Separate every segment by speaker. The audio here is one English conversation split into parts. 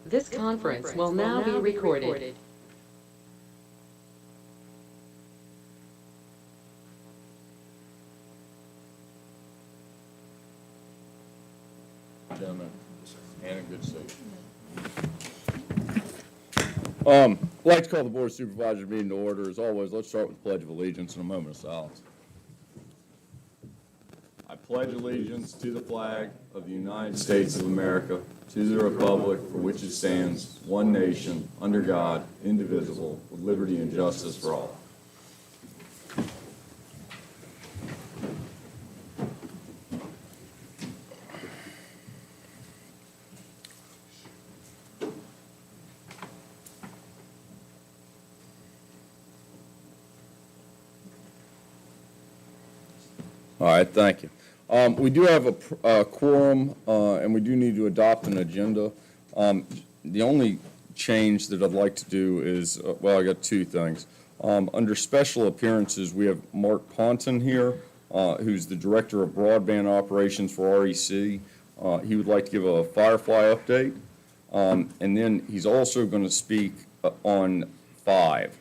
Speaker 1: This conference will now be recorded.
Speaker 2: Gentlemen, Hannah, good to see you. I'd like to call the Board of Supervisors meeting to order. As always, let's start with the Pledge of Allegiance and a moment of silence. I pledge allegiance to the flag of the United States of America, to the republic for which it stands, one nation, under God, indivisible, with liberty and justice for all. All right, thank you. We do have a quorum, and we do need to adopt an agenda. The only change that I'd like to do is, well, I got two things. Under special appearances, we have Mark Ponton here, who's the Director of Broadband Operations for REC. He would like to give a Firefly update, and then he's also going to speak on 5.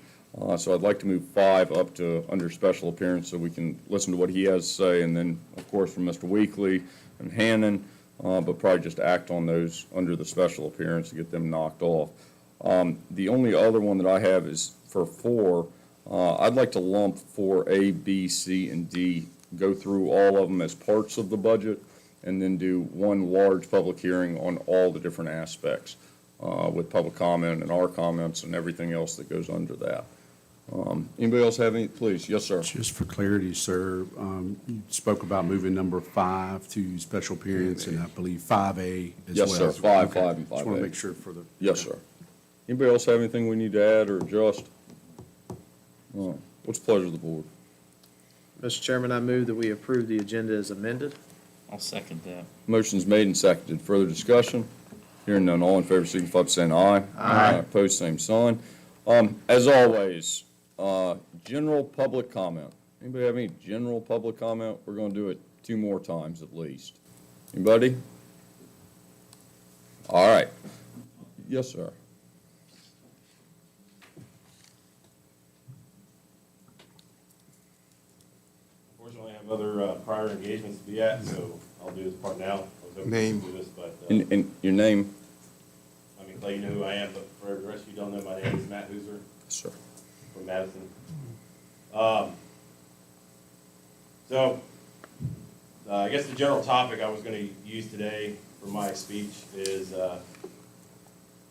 Speaker 2: So I'd like to move 5 up to under special appearance so we can listen to what he has to say, and then, of course, from Mr. Weekly and Hannon, but probably just act on those under the special appearance to get them knocked off. The only other one that I have is for 4. I'd like to lump 4A, B, C, and D, go through all of them as parts of the budget, and then do one large public hearing on all the different aspects with public comment and our comments and everything else that goes under that. Anybody else have any? Please. Yes, sir.
Speaker 3: Just for clarity, sir, you spoke about moving number 5 to special appearance, and I believe 5A as well.
Speaker 2: Yes, sir. 5,
Speaker 3: Okay.
Speaker 2: 5, and 5A.
Speaker 3: Just want to make sure for the.
Speaker 2: Yes, sir. Anybody else have anything we need to add or adjust? What's the pleasure of the board?
Speaker 4: Mr. Chairman, I move that we approve the agenda as amended.
Speaker 5: I'll second that.
Speaker 2: Motion's made and seconded. Further discussion? Hearing none, all in favor signify by saying aye.
Speaker 4: Aye.
Speaker 2: Opposed, same sign. As always, general public comment. Anybody have any general public comment? We're going to do it 2 more times at least. Anybody? All right. Yes, sir.
Speaker 6: Unfortunately, I have other prior engagements to be at, so I'll do this part now. I was hoping
Speaker 7: Name.
Speaker 6: to do this, but
Speaker 2: And your name?
Speaker 6: I mean, let you know who I am, but for the rest of you don't know, my name is Matt Hooser
Speaker 2: Yes, sir.
Speaker 6: from Madison. I guess the general topic I was going to use today for my speech is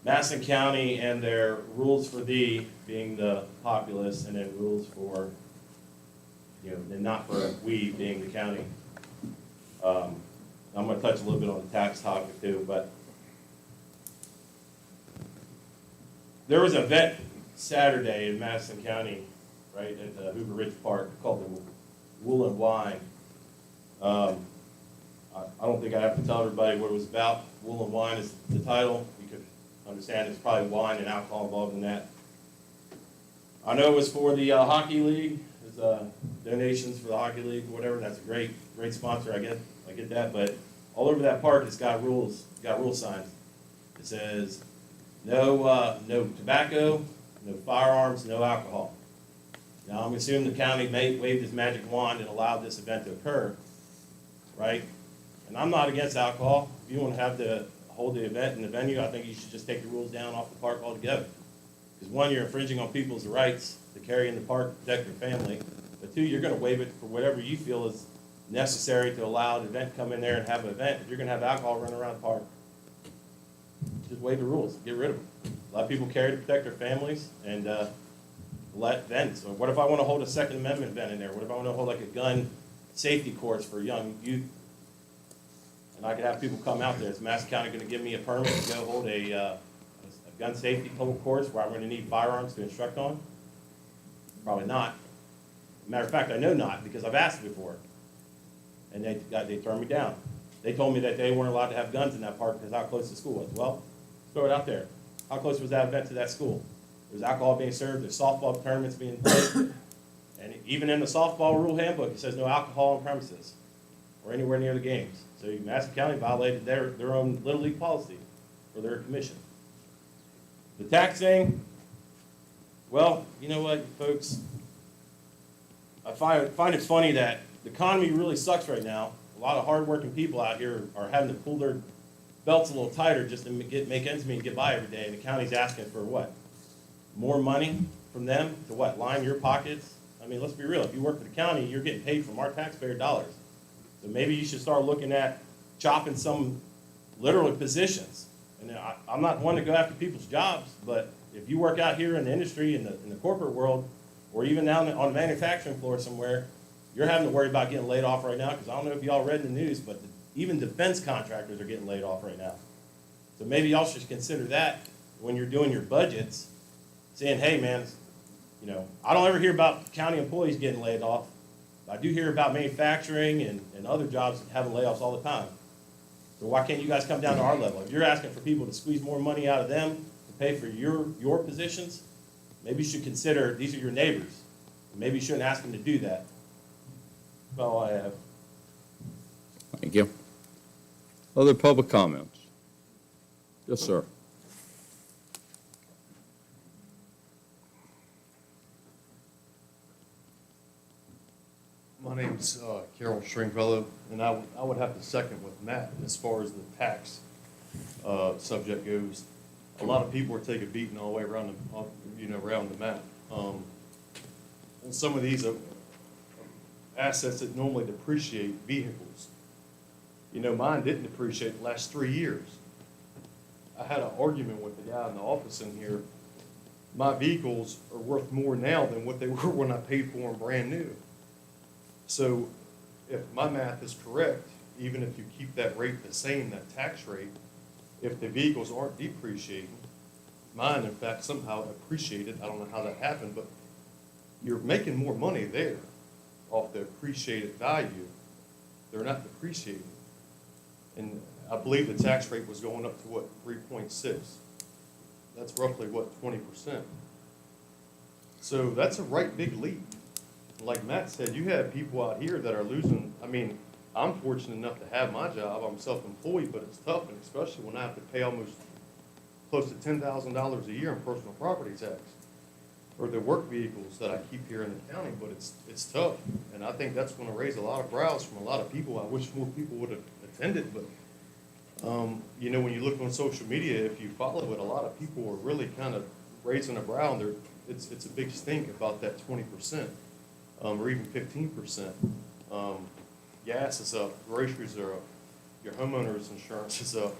Speaker 6: Madison County and their rules for thee being the populace, and then rules for, and not for we being the county. I'm going to touch a little bit on the tax topic too, but there was an event Saturday in Madison County, right, at the Hoover Ridge Park called the Wool and Wine. I don't think I have to tell everybody what it was about. Wool and Wine is the title. You could understand it's probably wine and alcohol involved in that. I know it was for the hockey league. There's donations for the hockey league, or whatever. That's a great sponsor. I get that. But all over that park, it's got rules. It's got rule signs. It says no tobacco, no firearms, no alcohol. Now, I'm assuming the county may wave this magic wand and allow this event to occur, right? And I'm not against alcohol. If you want to hold the event in the venue, I think you should just take the rules down off the park altogether. Because 1, you're infringing on people's rights to carry in the park, protect their family. But 2, you're going to waive it for whatever you feel is necessary to allow an event to come in there and have an event. If you're going to have alcohol running around the park, just waive the rules, get rid of them. Let people carry to protect their families, and let events. So what if I want to hold a Second Amendment event in there? What if I want to hold like a gun safety course for young youth? And I could have people come out there. Is Madison County going to give me a permit to go hold a gun safety course where I'm going to need firearms to instruct on? Probably not. Matter of fact, I know not, because I've asked before. And they turned me down. They told me that they weren't allowed to have guns in that park because how close the school was. Well, throw it out there. How close was that event to that school? There's alcohol being served, there's softball tournaments being played. And even in the softball rule handbook, it says no alcohol on premises or anywhere near the games. So Madison County violated their own Little League policy for their commission. The tax thing, well, you know what, folks? I find it funny that the economy really sucks right now. A lot of hardworking people out here are having to pull their belts a little tighter just to make ends meet and get by every day. And the county's asking for what? More money from them to what? Line your pockets? I mean, let's be real. If you work for the county, you're getting paid from our taxpayer dollars. So maybe you should start looking at chopping some literal positions. And I'm not one to go after people's jobs, but if you work out here in the industry, in the corporate world, or even down on the manufacturing floor somewhere, you're having to worry about getting laid off right now, because I don't know if y'all read in the news, but even defense contractors are getting laid off right now. So maybe y'all should consider that when you're doing your budgets, saying, hey, man, you know, I don't ever hear about county employees getting laid off. I do hear about manufacturing and other jobs having layoffs all the time. So why can't you guys come down to our level? If you're asking for people to squeeze more money out of them to pay for your positions, maybe you should consider these are your neighbors. Maybe you shouldn't ask them to do that. That's all I have.
Speaker 2: Thank you. Other public comments? Yes, sir.
Speaker 5: My name's Carol Stringfellow, and I would have to second with Matt as far as the tax subject goes. A lot of people are taking a beating all the way around around the map. And some of these assets that normally depreciate vehicles. You know, mine didn't depreciate the last 3 years. I had an argument with the guy in the office in here. My vehicles are worth more now than what they were when I paid for them brand new. So if my math is correct, even if you keep that rate the same, that tax rate, if the vehicles aren't depreciating, mine in fact somehow appreciated, I don't know how that happened, but you're making more money there off the appreciated value. They're not depreciating. And I believe the tax rate was going up to what, 3.6? That's roughly what, 20%. So that's a right big leap. Like Matt said, you have people out here that are losing. I mean, I'm fortunate enough to have my job. I'm self-employed, but it's tough, and especially when I have to pay almost close to $10,000 a year in personal property tax for the work vehicles that I keep here in the county. But it's tough, and I think that's going to raise a lot of brows from a lot of people. I wish more people would have attended, but you know, when you look on social media, if you follow it, a lot of people are really kind of raising a brow, and it's a big stink about that 20%. Or even 15%. Gas is up, groceries are up, your homeowner's insurance is up,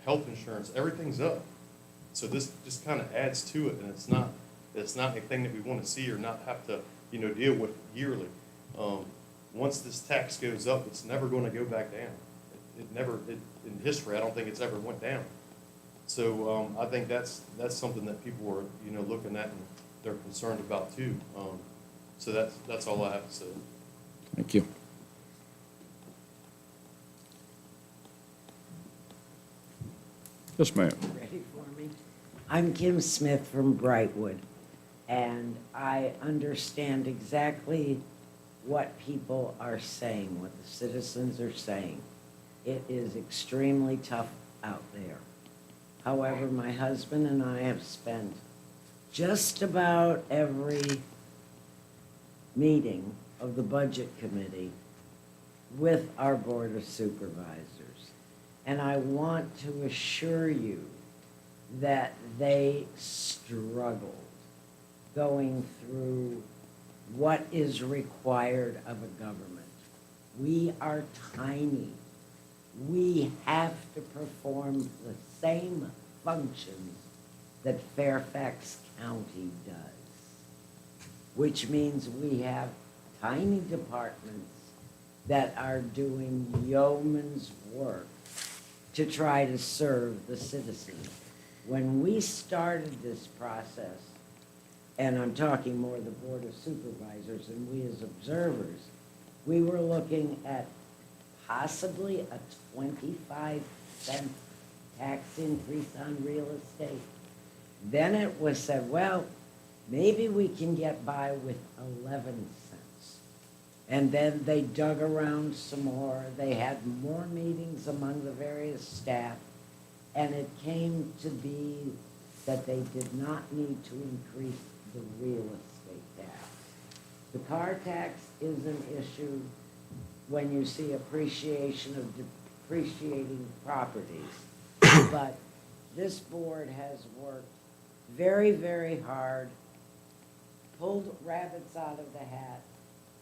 Speaker 5: health insurance, everything's up. So this just kind of adds to it, and it's not anything that we want to see or not have to, you know, deal with yearly. Once this tax goes up, it's never going to go back down. In history, I don't think it's ever went down. So I think that's something that people are, you know, looking at and they're concerned about too. So that's all I have to say.
Speaker 2: Thank you. Yes, ma'am.
Speaker 7: Ready for me? I'm Kim Smith from Brightwood, and I understand exactly what people are saying, what the citizens are saying. It is extremely tough out there. However, my husband and I have spent just about every meeting of the Budget Committee with our Board of Supervisors. And I want to assure you that they struggled going through what is required of a government. We are tiny. We have to perform the same functions that Fairfax County does, which means we have tiny departments that are doing yeoman's work to try to serve the citizens. When we started this process, and I'm talking more the Board of Supervisors and we as observers, we were looking at possibly a 25-cent tax increase on real estate. Then it was said, well, maybe we can get by with 11 cents. And then they dug around some more. They had more meetings among the various staff. And it came to be that they did not need to increase the real estate tax. The car tax is an issue when you see appreciation of depreciating properties. But this board has worked very, very hard, pulled rabbits out of the hat,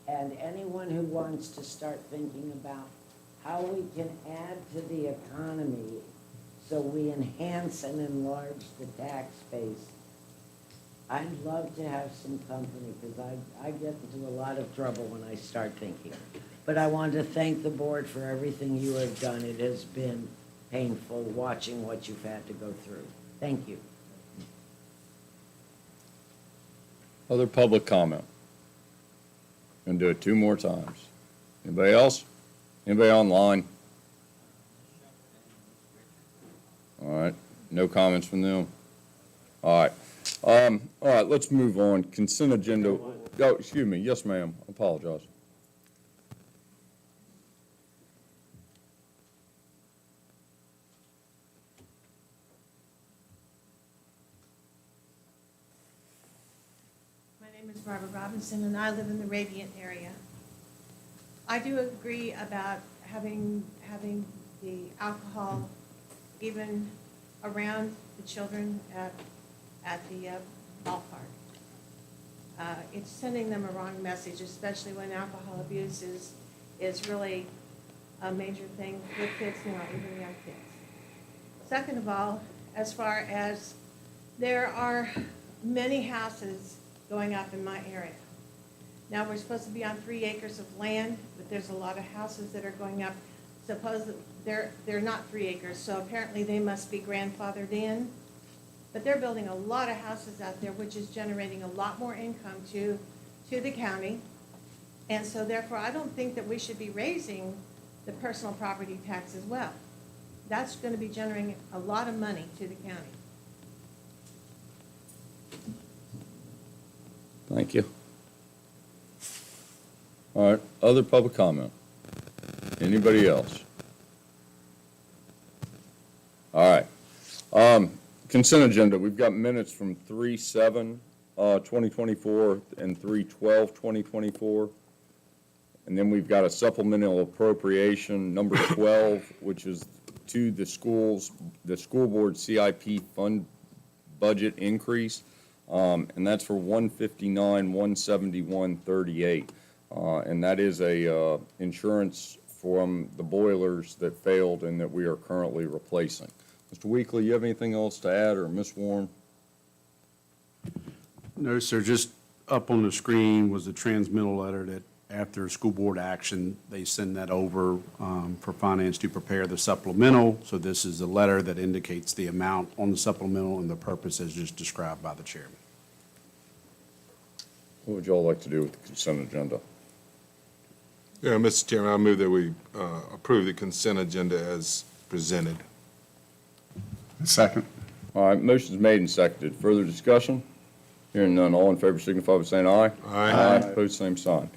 Speaker 7: and anyone who wants to start thinking about how we can add to the economy so we enhance and enlarge the tax base, I'd love to have some company, because I get into a lot of trouble when I start thinking. But I want to thank the board for everything you have done. It has been painful watching what you've had to go through. Thank you.
Speaker 2: Other public comment? Gonna do it 2 more times. Anybody else? Anybody online? All right, no comments from them. All right, let's move on. Consent agenda. Oh, excuse me. Yes, ma'am. I apologize.
Speaker 8: My name is Barbara Robinson, and I live in the Radiant area. I do agree about having the alcohol even around the children at the ballpark. It's sending them a wrong message, especially when alcohol abuse is really a major thing with kids now, even young kids. Second of all, as far as there are many houses going up in my area. Now, we're supposed to be on 3 acres of land, but there's a lot of houses that are going up. Suppose that they're not 3 acres, so apparently they must be grandfathered in. But they're building a lot of houses out there, which is generating a lot more income to the county. And so therefore, I don't think that we should be raising the personal property tax as well. That's going to be generating a lot of money to the county.
Speaker 2: Thank you. All right, other public comment? Anybody else? All right. Consent agenda, we've got minutes from 3/7, 2024 and 3/12, 2024. And then we've got a supplemental appropriation, number 12, which is to the school board CIP fund budget increase. And that's for 159, 171.38. And that is a insurance from the boilers that failed and that we are currently replacing. Mr. Weekly, you have anything else to add, or Ms. Warren?
Speaker 3: No, sir, just up on the screen was a transmittal letter that after school board action, they send that over for finance to prepare the supplemental. So this is a letter that indicates the amount on the supplemental and the purpose as just described by the chairman.
Speaker 2: What would you all like to do with the consent agenda?
Speaker 9: Yeah, Mr. Chairman, I move that we approve the consent agenda as presented.
Speaker 3: Second.
Speaker 2: All right, motion's made and seconded. Further discussion? Hearing none, all in favor signify by saying aye.
Speaker 9: Aye.
Speaker 2: Opposed, same sign.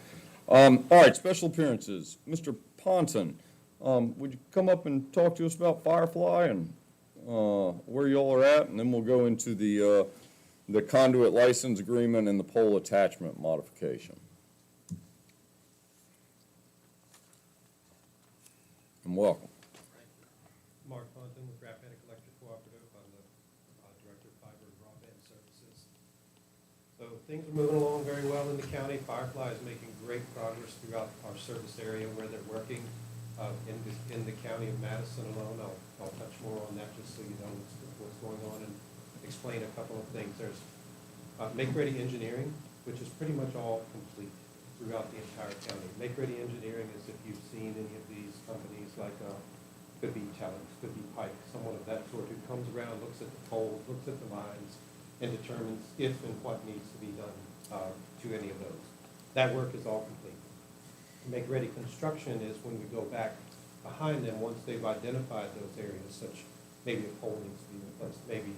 Speaker 2: All right, special appearances. Mr. Ponton, would you come up and talk to us about Firefly and where y'all are at? And then we'll go into the conduit license agreement and the pole attachment modification. And welcome.
Speaker 10: Mark Ponton with Rappahannock Electric Cooperative. I'm the Director of Fiber and Broadband Services. So things are moving along very well in the county. Firefly is making great progress throughout our service area where they're working. In the county of Madison alone, I'll touch more on that just so you know what's going on and explain a couple of things. There's make-ready engineering, which is pretty much all complete throughout the entire county. Make-ready engineering is if you've seen any of these companies like could be Challenge, could be Pike, someone of that sort who comes around, looks at the poles, looks at the lines, and determines if and what needs to be done to any of those. That work is all complete. Make-ready construction is when we go back behind them once they've identified those areas, such maybe a pole needs to be replaced, maybe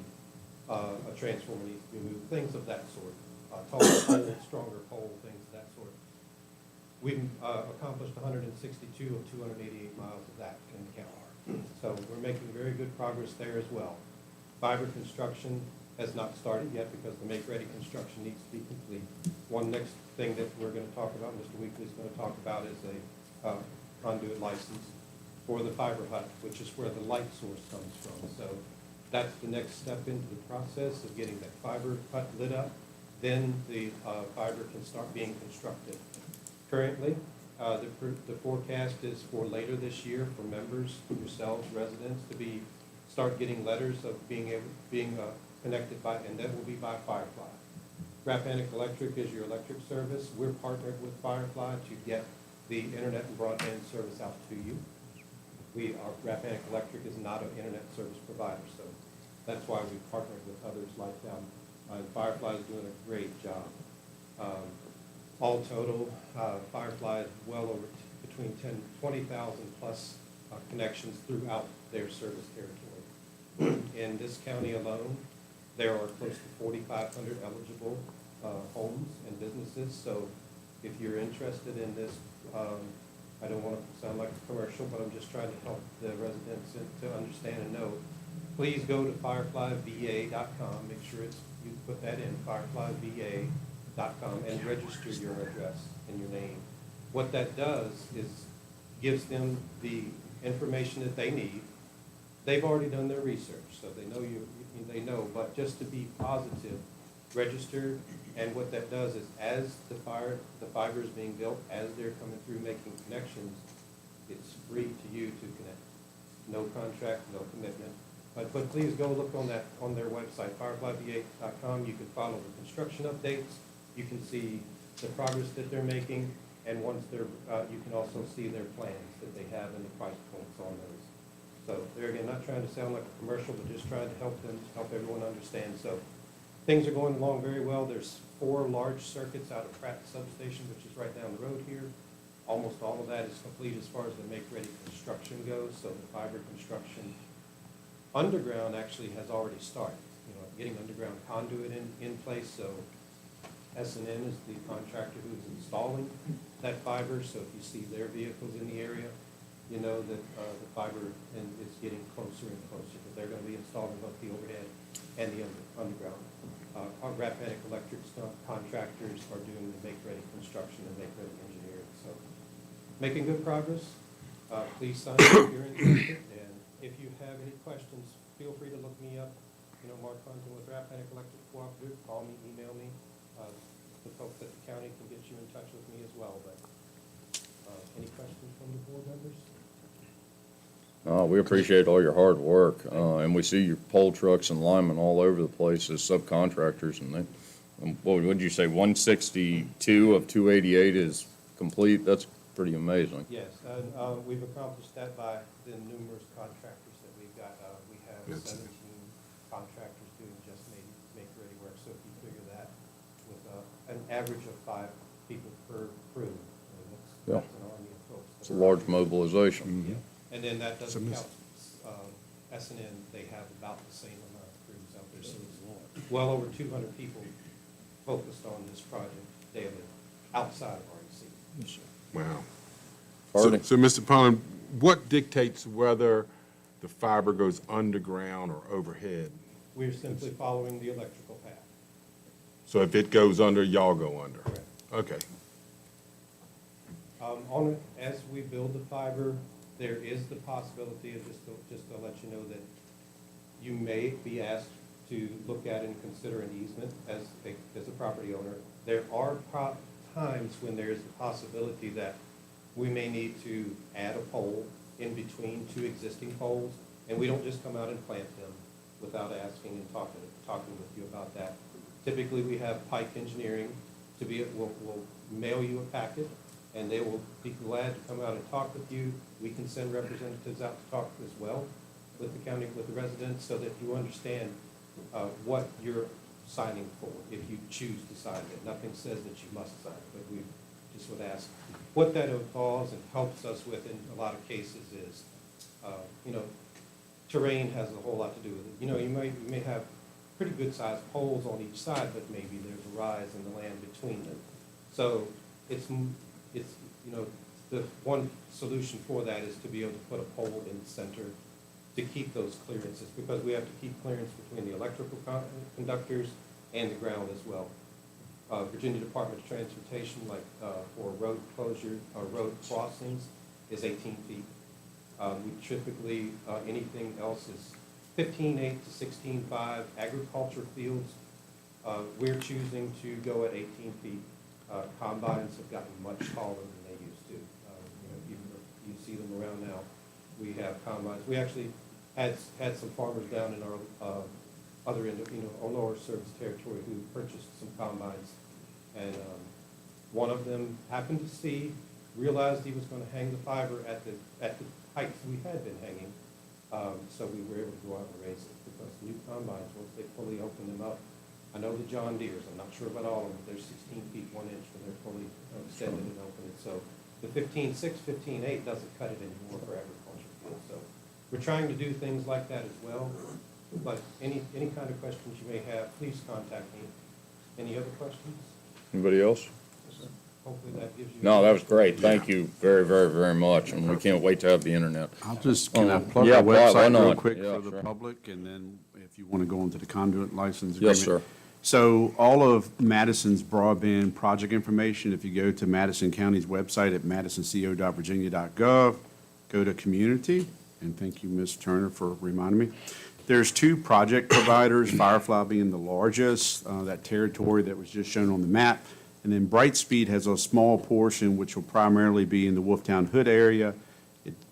Speaker 10: a transformer needs to be moved, things of that sort. Taller pole, stronger pole, things of that sort. We've accomplished 162 of 288 miles of that in the county. So we're making very good progress there as well. Fiber construction has not started yet because the make-ready construction needs to be complete. One next thing that we're gonna talk about, Mr. Weekly's gonna talk about, is a conduit license for the fiber hut, which is where the light source comes from. So that's the next step into the process of getting that fiber hut lit up. Then the fiber can start being constructed. Currently, the forecast is for later this year for members, yourselves, residents, to start getting letters of being connected by, and that will be by Firefly. Rappahannock Electric is your electric service. We're partnered with Firefly to get the internet and broadband service out to you. Rappahannock Electric is not an internet service provider, so that's why we partnered with others like them. Firefly is doing a great job. All total, Firefly is well over between 20,000 plus connections throughout their service territory. In this county alone, there are close to 4,500 eligible homes and businesses. So if you're interested in this, I don't want to sound like a commercial, but I'm just trying to help the residents to understand and know. Please go to fireflyva.com. Make sure you put that in, fireflyva.com, and register your address and your name. What that does is gives them the information that they need. They've already done their research, so they know, but just to be positive, register, and what that does is as the fiber is being built, as they're coming through making connections, it's free to you to connect. No contract, no commitment. But please go look on their website, fireflyva.com. You can follow the construction updates. You can see the progress that they're making, and once you can also see their plans that they have and the price points on those. So there again, not trying to sound like a commercial, but just trying to help everyone understand. So things are going along very well. There's 4 large circuits out of Pratt Substation, which is right down the road here. Almost all of that is complete as far as the make-ready construction goes. So the fiber construction underground actually has already started. Getting underground conduit in place. So S&N is the contractor who's installing that fiber. So if you see their vehicles in the area, you know that the fiber is getting closer and closer, but they're going to be installing both the overhead and the underground. Our Rappahannock Electric contractors are doing the make-ready construction and make-ready engineering. So making good progress. Please sign up if you're interested. And if you have any questions, feel free to look me up. Mark Hunter with Rappahannock Electric Cooperative. Call me, email me. The folks at the county can get you in touch with me as well. But any questions from the board members?
Speaker 2: We appreciate all your hard work, and we see your pole trucks and linemen all over the place as subcontractors, and what would you say, 162 of 288 is complete? That's pretty amazing.
Speaker 10: Yes, and we've accomplished that by the numerous contractors that we've got. We have
Speaker 9: Yes.
Speaker 10: 17 contractors doing just make-ready work, so if you figure that with an average of 5 people per crew, that's an army of folks.
Speaker 2: It's a large mobilization.
Speaker 10: Yeah. And then that doesn't
Speaker 9: So,
Speaker 10: count S&N, they have about the same amount of crews out there. So it's well over 200 people focused on this project daily, outside of REC.
Speaker 9: Wow.
Speaker 2: Pardon?
Speaker 9: So, Mr. Pollan, what dictates whether the fiber goes underground or overhead?
Speaker 10: We're simply following the electrical path.
Speaker 9: So if it goes under, y'all go under?
Speaker 10: Correct.
Speaker 9: Okay.
Speaker 10: As we build the fiber, there is the possibility of, just to let you know, that you may be asked to look at and consider an easement as a property owner. There are times when there's the possibility that we may need to add a pole in between 2 existing poles, and we don't just come out and plant them without asking and talking with you about that. Typically, we have Pike Engineering we'll mail you a packet, and they will be glad to come out and talk with you. We can send representatives out to talk as well with the county, with the residents, so that you understand what you're signing for, if you choose to sign it. Nothing says that you must sign it, but we just would ask. What that involves and helps us with in a lot of cases is, terrain has a whole lot to do with it. You may have pretty good sized poles on each side, but maybe there's a rise in the land between them. So it's the one solution for that is to be able to put a pole in the center to keep those clearances, because we have to keep clearance between the electrical conductors and the ground as well. Virginia Department of Transportation, like for road closure, road crossings, is 18 feet. We typically, anything else is 15.8 to 16.5. Agriculture fields, we're choosing to go at 18 feet. Combines have gotten much taller than they used to. You see them around now. We have combines. We actually had some farmers down in our other end of, our lower service territory who purchased some combines. And one of them happened to realized he was going to hang the fiber at the heights we had been hanging. So we were able to go out and raise it, because new combines, once they fully open them up, I know the John Deere's, I'm not sure about all of them, but they're 16 feet 1 inch when they're fully extended and opened. So the 15.6, 15.8 doesn't cut it anymore for agriculture fields. So we're trying to do things like that as well. But any kind of questions you may have, please contact me. Any other questions?
Speaker 2: Anybody else?
Speaker 10: Hopefully that gives you.
Speaker 2: No, that was great. Thank you very, very, very much, and we can't wait to have the internet.
Speaker 3: I'll just, can I plug
Speaker 2: yeah,
Speaker 3: our
Speaker 2: why
Speaker 3: website real
Speaker 2: not?
Speaker 3: quick
Speaker 2: Yeah,
Speaker 3: for the
Speaker 2: sure.
Speaker 3: public, and then if you want to go into the conduit license agreement?
Speaker 2: Yes, sir.
Speaker 3: So all of Madison's broadband project information, if you go to Madison County's website at madisonco.virginia.gov, go to community, and thank you, Ms. Turner, for reminding me. There's 2 project providers, Firefly being the largest, that territory that was just shown on the map. And then Brightspeed has a small portion, which will primarily be in the Wolftown Hood area.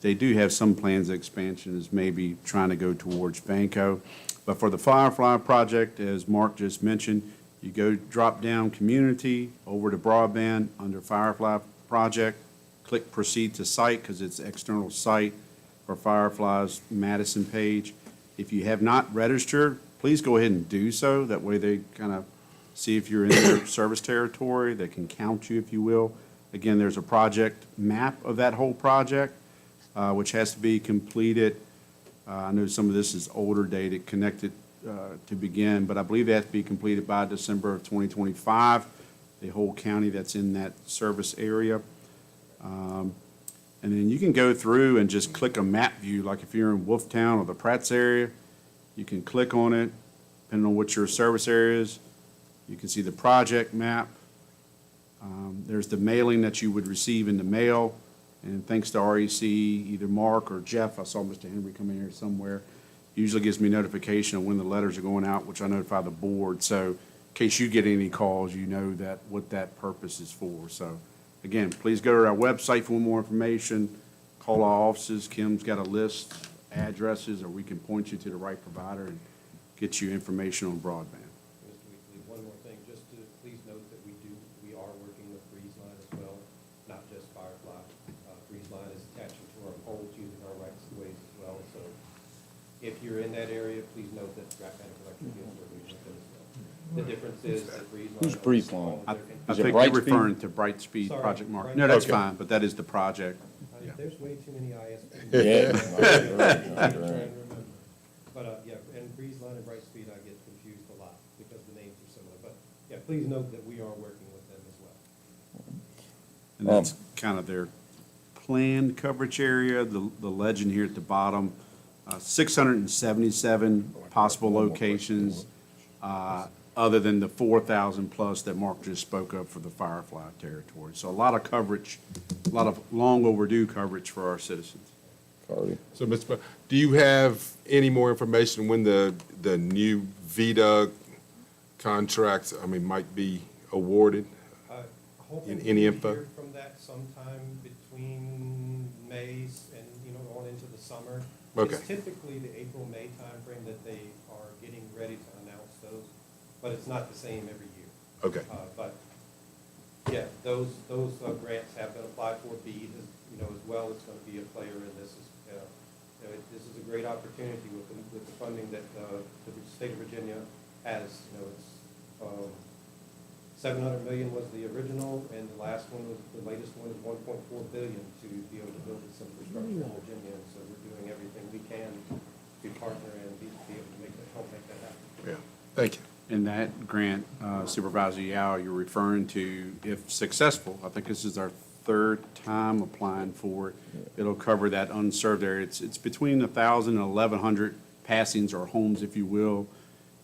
Speaker 3: They do have some plans of expansion, as maybe trying to go towards Banco. But for the Firefly project, as Mark just mentioned, you go drop down community over to broadband under Firefly project, click proceed to site, because it's external site for Firefly's Madison page. If you have not registered, please go ahead and do so. That way they kind of see if you're in their service territory. They can count you, if you will. Again, there's a project map of that whole project, which has to be completed. I know some of this is older dated, connected to begin, but I believe they have to be completed by December of 2025, the whole county that's in that service area. And then you can go through and just click a map view, like if you're in Wolftown or the Pratt's area, you can click on it, depending on what your service area is. You can see the project map. There's the mailing that you would receive in the mail. And thanks to REC, either Mark or Jeff, I saw Mr. Henry come in here somewhere, usually gives me notification of when the letters are going out, which I notify the board. So in case you get any calls, you know that what that purpose is for. So again, please go to our website for more information. Call our offices. Kim's got a list, addresses, or we can point you to the right provider and get you information on broadband.
Speaker 10: Mr. Weekly, one more thing, just to please note that we are working with Breezeline as well, not just Firefly. Breezeline is attaching to our poles using our rights of ways as well. So if you're in that area, please note that Rappahannock Electric is working with them as well. The difference is that Breezeline.
Speaker 2: Who's Breezeline?
Speaker 3: I
Speaker 2: Is it
Speaker 3: think you're
Speaker 2: Brightspeed?
Speaker 3: referring to Brightspeed
Speaker 10: Sorry,
Speaker 3: Project Mark.
Speaker 10: Bright-
Speaker 3: No, that's
Speaker 2: Okay.
Speaker 3: fine, but that is the project. Yeah.
Speaker 10: There's way too many ISPs.
Speaker 2: Yeah.
Speaker 10: I'm trying to remember. But, yeah, and Breezeline and Brightspeed, I get confused a lot because the names are similar. But, yeah, please note that we are working with them as well.
Speaker 3: And that's kind of their planned coverage area, the legend here at the bottom, 677 possible locations, other than the 4,000 plus that Mark just spoke of for the Firefly territory. So a lot of coverage, a lot of long overdue coverage for our citizens.
Speaker 2: Cardi.
Speaker 9: So, Mr. President, do you have any more information when the new VDOG contracts, might be awarded?
Speaker 10: Hoping
Speaker 9: Any
Speaker 10: to
Speaker 9: info?
Speaker 10: hear from that sometime between May and, on into the summer.
Speaker 9: Okay.
Speaker 10: It's typically the April-May timeframe that they are getting ready to announce those, but it's not the same every year.
Speaker 9: Okay.
Speaker 10: But, yeah, those grants have been applied for. BEAD, as well, is going to be a player in this. This is a great opportunity with the funding that the state of Virginia has. It's 700 million was the original, and the latest one is 1.4 billion to be able to build this infrastructure in Virginia. And so we're doing everything we can to partner and be able to help make that happen.
Speaker 9: Yeah, thank you.
Speaker 3: And that grant, Supervisor Yao, you're referring to, if successful, I think this is our third time applying for it. It'll cover that unserved area. It's between 1,000 and 1,100 passings or homes, if you will.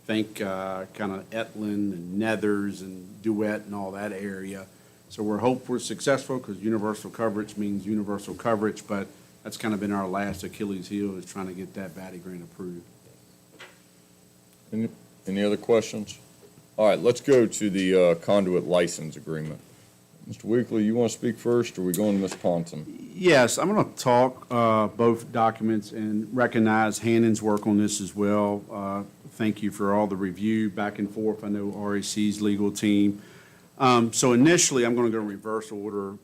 Speaker 3: Think kind of Etland and Nethers and Duet and all that area. So we're successful because universal coverage means universal coverage, but that's kind of been our last Achilles heel, is trying to get that VATI grant approved.
Speaker 2: Any other questions? All right, let's go to the conduit license agreement. Mr. Weekly, you want to speak first, or are we going to Ms. Ponton?
Speaker 3: Yes, I'm going to talk both documents and recognize Hannon's work on this as well. Thank you for all the review back and forth. I know REC's legal team. So initially, I'm going to go in reverse order.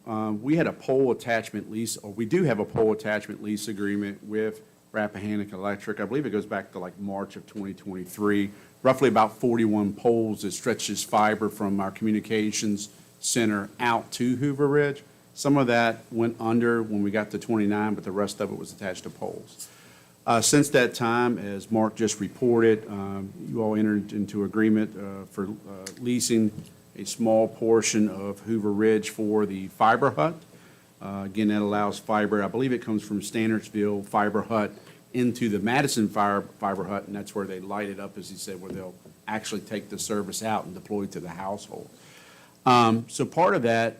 Speaker 3: We had a pole attachment lease, or we do have a pole attachment lease agreement with Rappahannock Electric. I believe it goes back to like March of 2023. Roughly about 41 poles that stretches fiber from our communications center out to Hoover Ridge. Some of that went under when we got to 29, but the rest of it was attached to poles. Since that time, as Mark just reported, you all entered into agreement for leasing a small portion of Hoover Ridge for the fiber hut. Again, that allows fiber, I believe it comes from Standardsville Fiber Hut into the Madison Fiber Hut, and that's where they light it up, as he said, where they'll actually take the service out and deploy to the household. So part of that,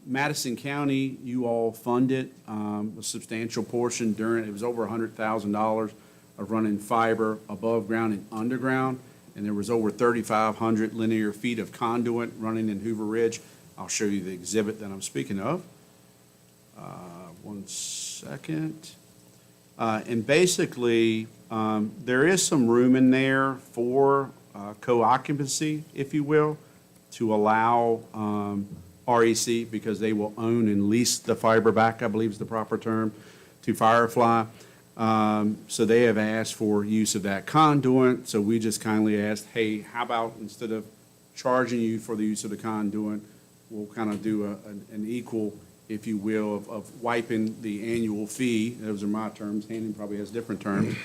Speaker 3: Madison County, you all funded a substantial portion during, it was over $100,000 of running fiber above ground and underground, and there was over 3,500 linear feet of conduit running in Hoover Ridge. I'll show you the exhibit that I'm speaking of. One second. And basically, there is some room in there for co-occupancy, if you will, to allow REC, because they will own and lease the fiber back, I believe is the proper term, to Firefly. So they have asked for use of that conduit, so we just kindly asked, hey, how about instead of charging you for the use of the conduit, we'll kind of do an equal, if you will, of wiping the annual fee, those are my terms, Hannon probably has different terms,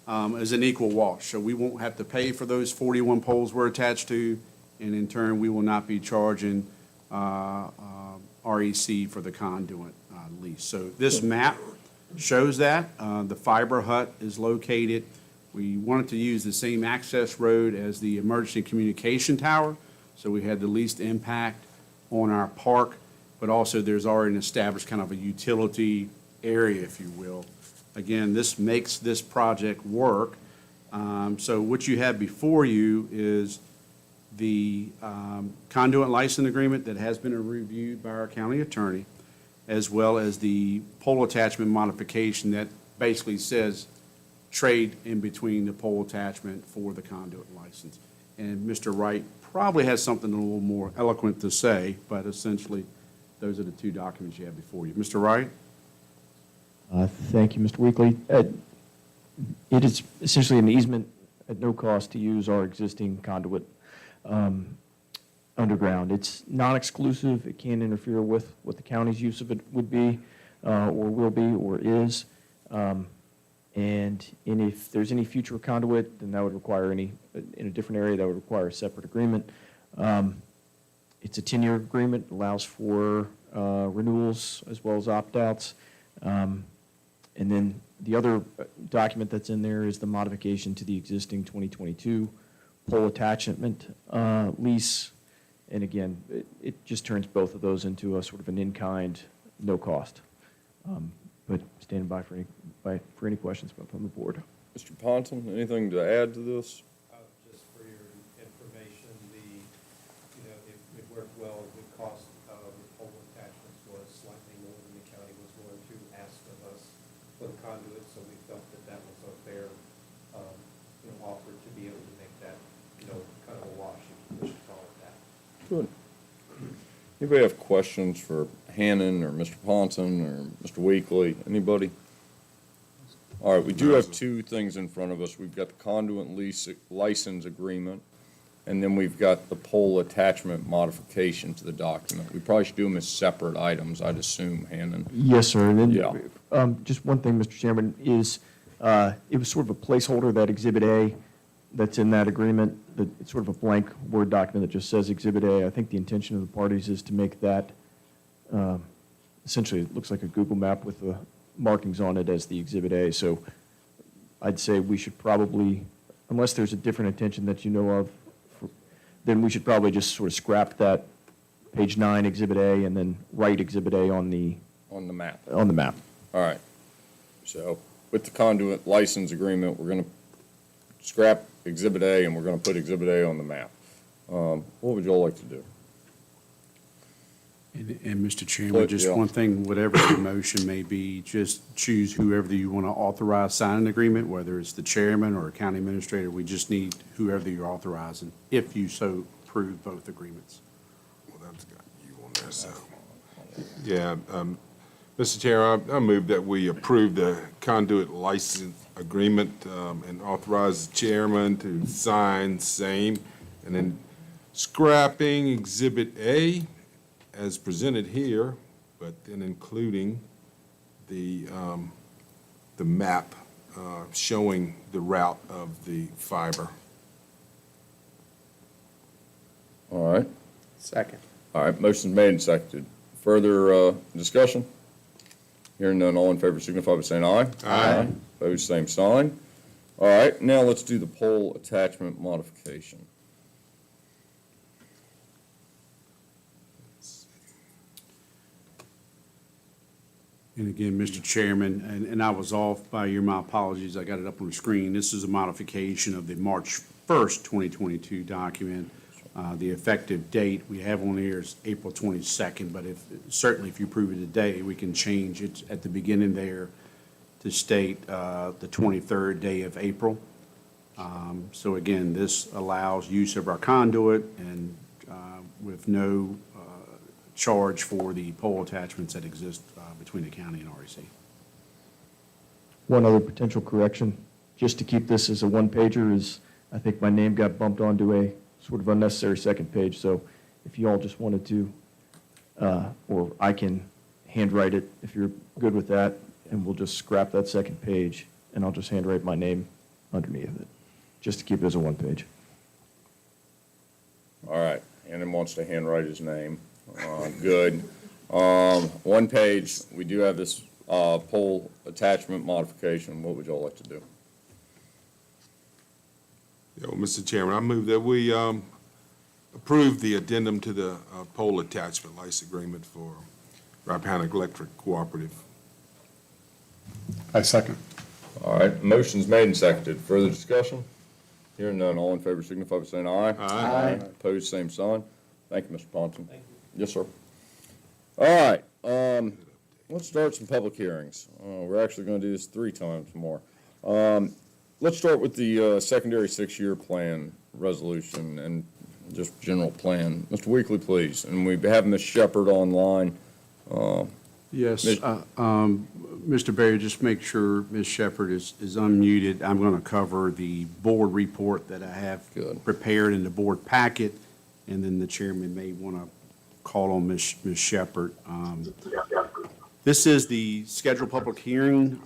Speaker 3: as an equal wash. So we won't have to pay for those 41 poles we're attached to, and in turn, we will not be charging REC for the conduit lease. So this map shows that. The fiber hut is located. We wanted to use the same access road as the emergency communication tower, so we had the least impact on our park, but also there's already an established kind of a utility area, if you will. Again, this makes this project work. So what you have before you is the conduit license agreement that has been reviewed by our county attorney, as well as the pole attachment modification that basically says trade in between the pole attachment for the conduit license. And Mr. Wright probably has something a little more eloquent to say, but essentially, those are the two documents you have before you. Mr. Wright?
Speaker 11: Thank you, Mr. Weekly. It is essentially an easement at no cost to use our existing conduit underground. It's non-exclusive. It can't interfere with what the county's use of it would be, or will be, or is. And if there's any future conduit, then that would require in a different area, that would require a separate agreement. It's a 10-year agreement, allows for renewals as well as opt-outs. And then the other document that's in there is the modification to the existing 2022 pole attachment lease. And again, it just turns both of those into a sort of an in-kind, no cost. But standing by for any questions from the board.
Speaker 2: Mr. Ponton, anything to add to this?
Speaker 10: Just for your information, it worked well. The cost of the pole attachments was slightly more than the county was willing to ask of us for the conduit, so we felt that was a fair, offer to be able to make that, kind of a wash, if you wish to call it that.
Speaker 2: Good. Anybody have questions for Hannon or Mr. Ponton or Mr. Weekly? Anybody? All right, we do have two things in front of us. We've got the conduit lease license agreement, and then we've got the pole attachment modification to the document. We probably should do them as separate items, I'd assume, Hannon.
Speaker 11: Yes, sir. And then,
Speaker 2: Yeah.
Speaker 11: just one thing, Mr. Chairman, is it was sort of a placeholder, that Exhibit A that's in that agreement. It's sort of a blank Word document that just says Exhibit A. I think the intention of the parties is to make that essentially, it looks like a Google map with the markings on it as the Exhibit A. So I'd say we should probably, unless there's a different intention that you know of, then we should probably just sort of scrap that page 9 Exhibit A and then write Exhibit A on the
Speaker 2: map.
Speaker 11: map.
Speaker 2: All right. So with the conduit license agreement, we're going to scrap Exhibit A and we're going to put Exhibit A on the map. What would you all like to do?
Speaker 3: And Mr. Chairman, just
Speaker 2: Yeah.
Speaker 3: one thing, whatever the motion may be, just choose whoever you want to authorize sign an agreement, whether it's the chairman or a county administrator. We just need whoever you're authorizing, if you so approve both agreements.
Speaker 9: Well, that's got you on there, so. Yeah, Mr. Chair, I move that we approve the conduit license agreement and authorize the chairman to sign same, and then scrapping Exhibit A as presented here, but then including the map showing the route of the fiber.
Speaker 2: All right.
Speaker 4: Second.
Speaker 2: All right, motion's made and seconded. Further discussion? Hearing none, all in favor signify by saying aye.
Speaker 9: Aye.
Speaker 2: Opposed, same sign. All right, now let's do the pole attachment modification.
Speaker 3: And again, Mr. Chairman, and I was off by my apologies, I got it up on the screen. This is a modification of the March 1st, 2022 document. The effective date we have on here is April 22nd, but certainly if you approve it today, we can change it at the beginning there to state the 23rd day of April. So again, this allows use of our conduit and with no charge for the pole attachments that exist between the county and REC.
Speaker 11: One other potential correction, just to keep this as a one-pager, is I think my name got bumped onto a sort of unnecessary second page, so if you all just wanted to, or I can handwrite it if you're good with that, and we'll just scrap that second page, and I'll just handwrite my name underneath it, just to keep it as a one-page.
Speaker 2: All right, and then wants to handwrite his name. Good. One page, we do have this pole attachment modification. What would you all like to do?
Speaker 9: Yeah, well, Mr. Chairman, I move that we approve the addendum to the pole attachment license agreement for Rappahannock Electric Cooperative.
Speaker 3: I second.
Speaker 2: All right, motion's made and seconded. Further discussion? Hearing none, all in favor signify by saying aye.
Speaker 9: Aye.
Speaker 2: Opposed, same sign. Thank you, Mr. Ponton. Thank you. Yes, sir. All right, let's start some public hearings. We're actually going to do this 3 times more. Let's start with the secondary 6-year plan resolution and just general plan. Mr. Weekly, please. And we have Ms. Shepherd online.
Speaker 3: Yes,
Speaker 2: Ms.
Speaker 3: Mr. Barry, just make sure Ms. Shepherd is unmuted. I'm going to cover the board report that I have
Speaker 2: Good.
Speaker 3: prepared in the board packet, and then the chairman may want to call on Ms. Shepherd. This is the scheduled public hearing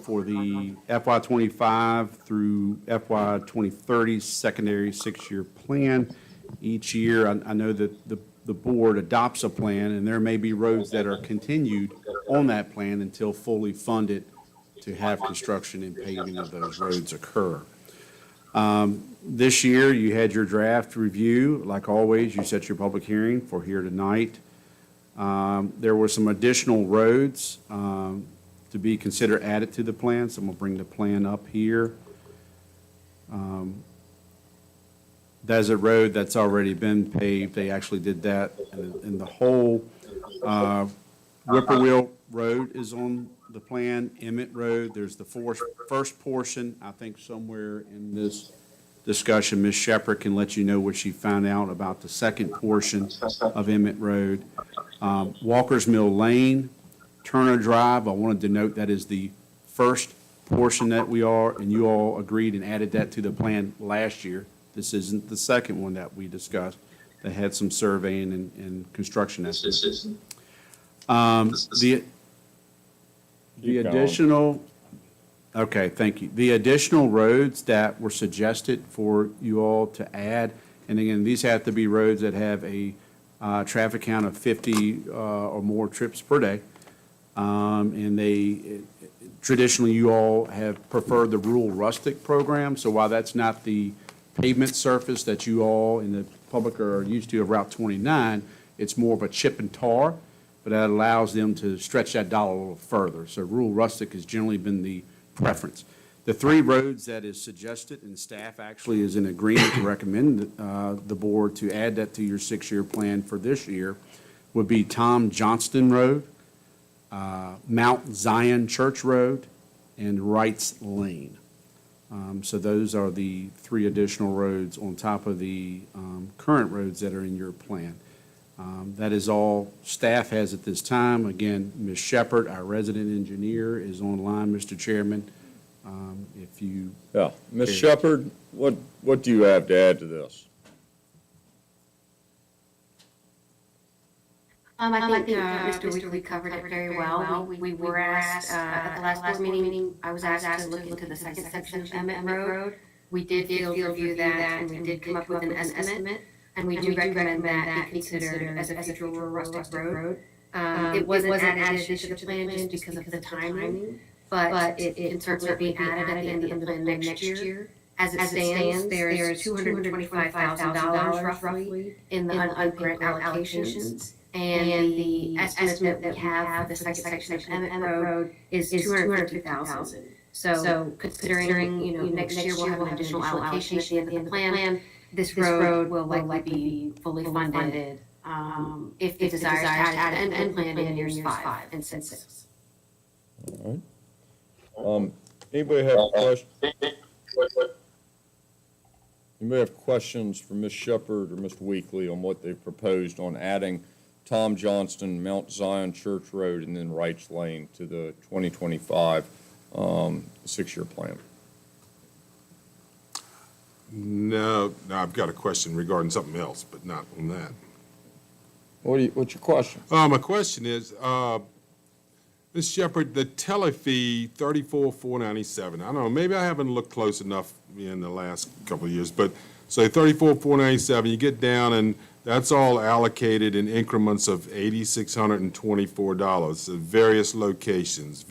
Speaker 3: for the FY '25 through FY 2030 secondary 6-year plan. Each year, I know that the board adopts a plan, and there may be roads that are continued on that plan until fully funded to have construction and paving of those roads occur. This year, you had your draft review. Like always, you set your public hearing for here tonight. There were some additional roads to be considered added to the plan, so I'm going to bring the plan up here. There's a road that's already been paved. They actually did that, and the whole Whippoorwill Road is on the plan, Emmett Road. There's the first portion, I think somewhere in this discussion, Ms. Shepherd can let you know what she found out about the second portion of Emmett Road. Walker's Mill Lane, Turner Drive, I wanted to note that is the first portion that and you all agreed and added that to the plan last year. This isn't the second one that we discussed that had some surveying and construction estimates. The additional, okay, thank you. The additional roads that were suggested for you all to add, and again, these have to be roads that have a traffic count of 50 or more trips per day. And traditionally, you all have preferred the rural rustic program. So while that's not the pavement surface that you all in the public are used to of Route 29, it's more of a chip and tar, but that allows them to stretch that dollar a little further. So rural rustic has generally been the preference. The three roads that is suggested, and staff actually is in agreement to recommend the board to add that to your 6-year plan for this year, would be Tom Johnston Road, Mount Zion Church Road, and Wrights Lane. So those are the three additional roads on top of the current roads that are in your plan. That is all staff has at this time. Again, Ms. Shepherd, our resident engineer, is online, Mr. Chairman. If you.
Speaker 2: Yeah, Ms. Shepherd, what do you have to add to this?
Speaker 12: I think Mr. Weekly covered it very well. We were asked, at the last board meeting, I was asked to look into the second section of Emmett Road. We did field review that, and we did come up with an estimate, and we do recommend that be considered as a future rural rustic road. It wasn't added to the plan just because of the timing, but it can certainly be added in the plan next year. As it stands, there's $225,000 roughly in the ungrant allocations. And the estimate that we have for the second section of Emmett Road is $250,000. So considering, next year we'll have an additional allocation at the end of the plan, this road will likely be fully funded, if it desires to add an end plan in years 5 and 6.
Speaker 2: All right. Anybody have questions for Ms. Shepherd or Mr. Weekly on what they've proposed on adding Tom Johnston, Mount Zion Church Road, and then Wrights Lane to the 2025 6-year plan?
Speaker 9: No, I've got a question regarding something else, but not on that.
Speaker 2: What's your question?
Speaker 9: My question is, Ms. Shepherd, the tele-fee, $34,497. I don't know, maybe I haven't looked close enough in the last couple of years, but say $34,497, you get down and that's all allocated in increments of $8,624 at various locations.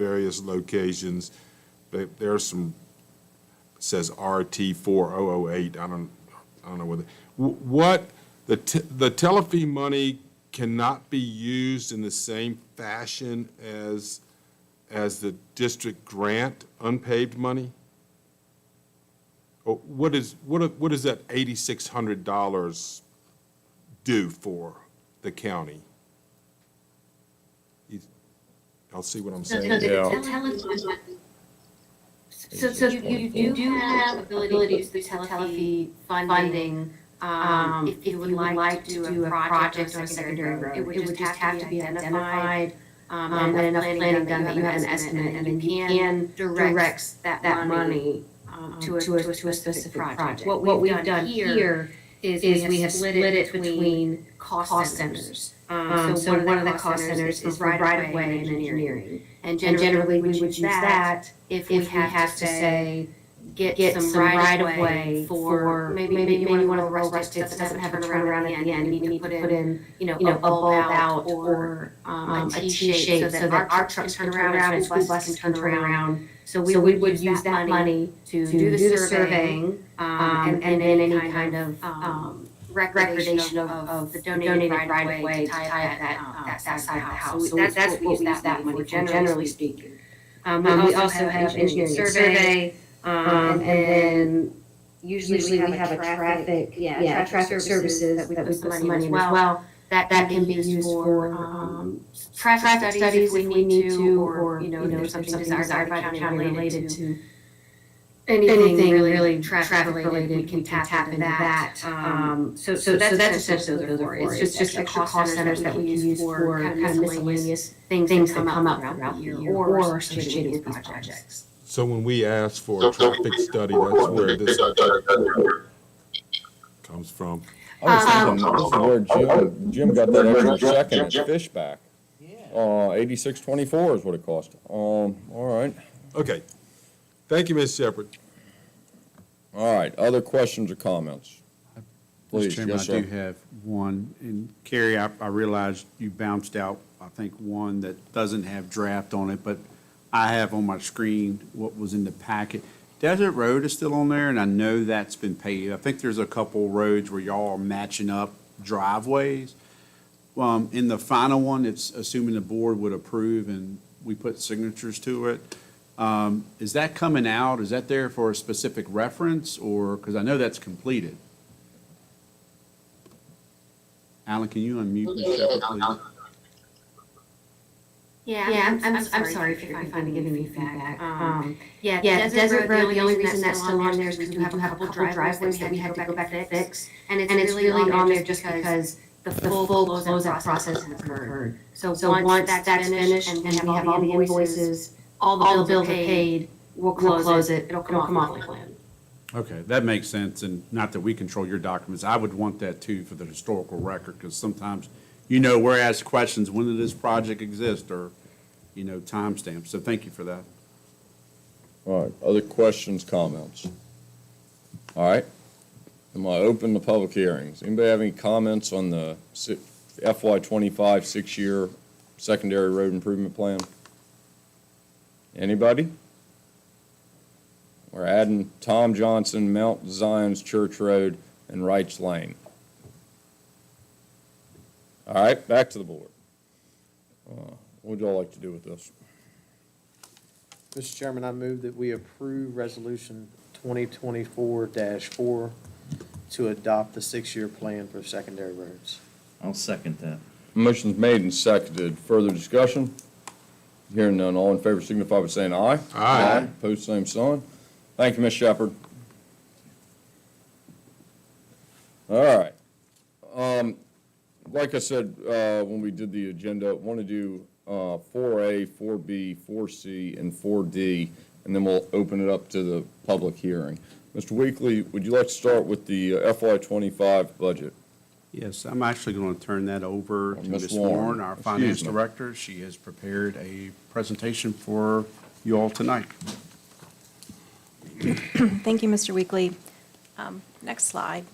Speaker 9: There's some, it says RT 4008. I don't know what the tele-fee money cannot be used in the same fashion as the district grant unpaved money? Or what is that $8,600 do for the county? I'll see what I'm saying.
Speaker 12: So you do have ability to use the tele-fee funding, if you would like to do a project on a secondary road. It would just have to be identified, and enough planning done that you have an estimate, and then you can direct that money to a specific project. What we've done here is we have split it between cost centers. So one of the cost centers is right-of-way and engineering. And generally, we would use that if we have to say, get some right-of-way for maybe one of the rural rustics that doesn't have a turnaround at the end. We need to put in, a bulb out or a T-shape so that our trucks can turn around and school buses can turn around. So we would use that money to do the surveying, and then any kind of recordation of the donated right-of-way to tie up that side of the house. So that's what we use that money for, generally speaking. We also have engineering survey, and then usually we have a traffic services that we put some money in as well. That can be used for traffic studies if we need to, or there's something desired by the county related to anything really traffic related, we can tap into that. So that's essentially what they're for. It's just extra cost centers that we use for kind of miscellaneous things that come up throughout the year or associated with these projects.
Speaker 9: So when we ask for a traffic study, that's where this comes from.
Speaker 2: I was thinking this is where Jim got that extra second at Fishback. $86.24 is what it cost. All right.
Speaker 9: Okay. Thank you, Ms. Shepherd.
Speaker 2: All right. Other questions or comments? Please,
Speaker 3: Mr. Chairman,
Speaker 2: yes,
Speaker 3: I do
Speaker 2: sir.
Speaker 3: have one. And Carrie, I realized you bounced out, I think, one that doesn't have draft on it, but I have on my screen what was in the packet. Desert Road is still on there, and I know that's been paid. I think there's a couple roads where y'all are matching up driveways. In the final one, it's assuming the board would approve and we put signatures to it. Is that coming out? Is that there for a specific reference, or, because I know that's completed? Alan, can you unmute yourself, please?
Speaker 12: Yeah, I'm sorry if you're finding giving me feedback. Yeah, Desert Road, the only reason that's still on there is because we do have a couple driveways that we had to go back and fix. And it's really on there just because the full closeout process has occurred. So once that's finished and we have all the invoices, all the bills are paid, we'll close it, it'll come off the plan.
Speaker 3: Okay, that makes sense, and not that we control your documents. I would want that too for the historical record, because sometimes, we're asked questions, when did this project exist, or, timestamps. So thank you for that.
Speaker 2: All right, other questions, comments? All right, I'm going to open the public hearings. Anybody have any comments on the FY25 six-year secondary road improvement plan? Anybody? We're adding Tom Johnson, Mount Zion's Church Road, and Wrights Lane. All right, back to the board. What would y'all like to do with this?
Speaker 4: Mr. Chairman, I move that we approve Resolution 2024-4 to adopt the six-year plan for secondary roads.
Speaker 13: I'll second that.
Speaker 2: Motion's made and seconded. Further discussion? Hearing none, all in favor signify by saying aye.
Speaker 9: Aye.
Speaker 2: Opposed, same sign. Thank you, Ms. Shepherd. All right. Like I said, when we did the agenda, I want to do 4A, 4B, 4C, and 4D, and then we'll open it up to the public hearing. Mr. Weekly, would you like to start with the FY25 budget?
Speaker 3: Yes, I'm actually going to turn that over to
Speaker 2: Ms.
Speaker 3: Ms.
Speaker 2: Warren.
Speaker 3: Warren, our finance
Speaker 2: Excuse me.
Speaker 3: director. She has prepared a presentation for you all tonight.
Speaker 14: Thank you, Mr. Weekly. Next slide.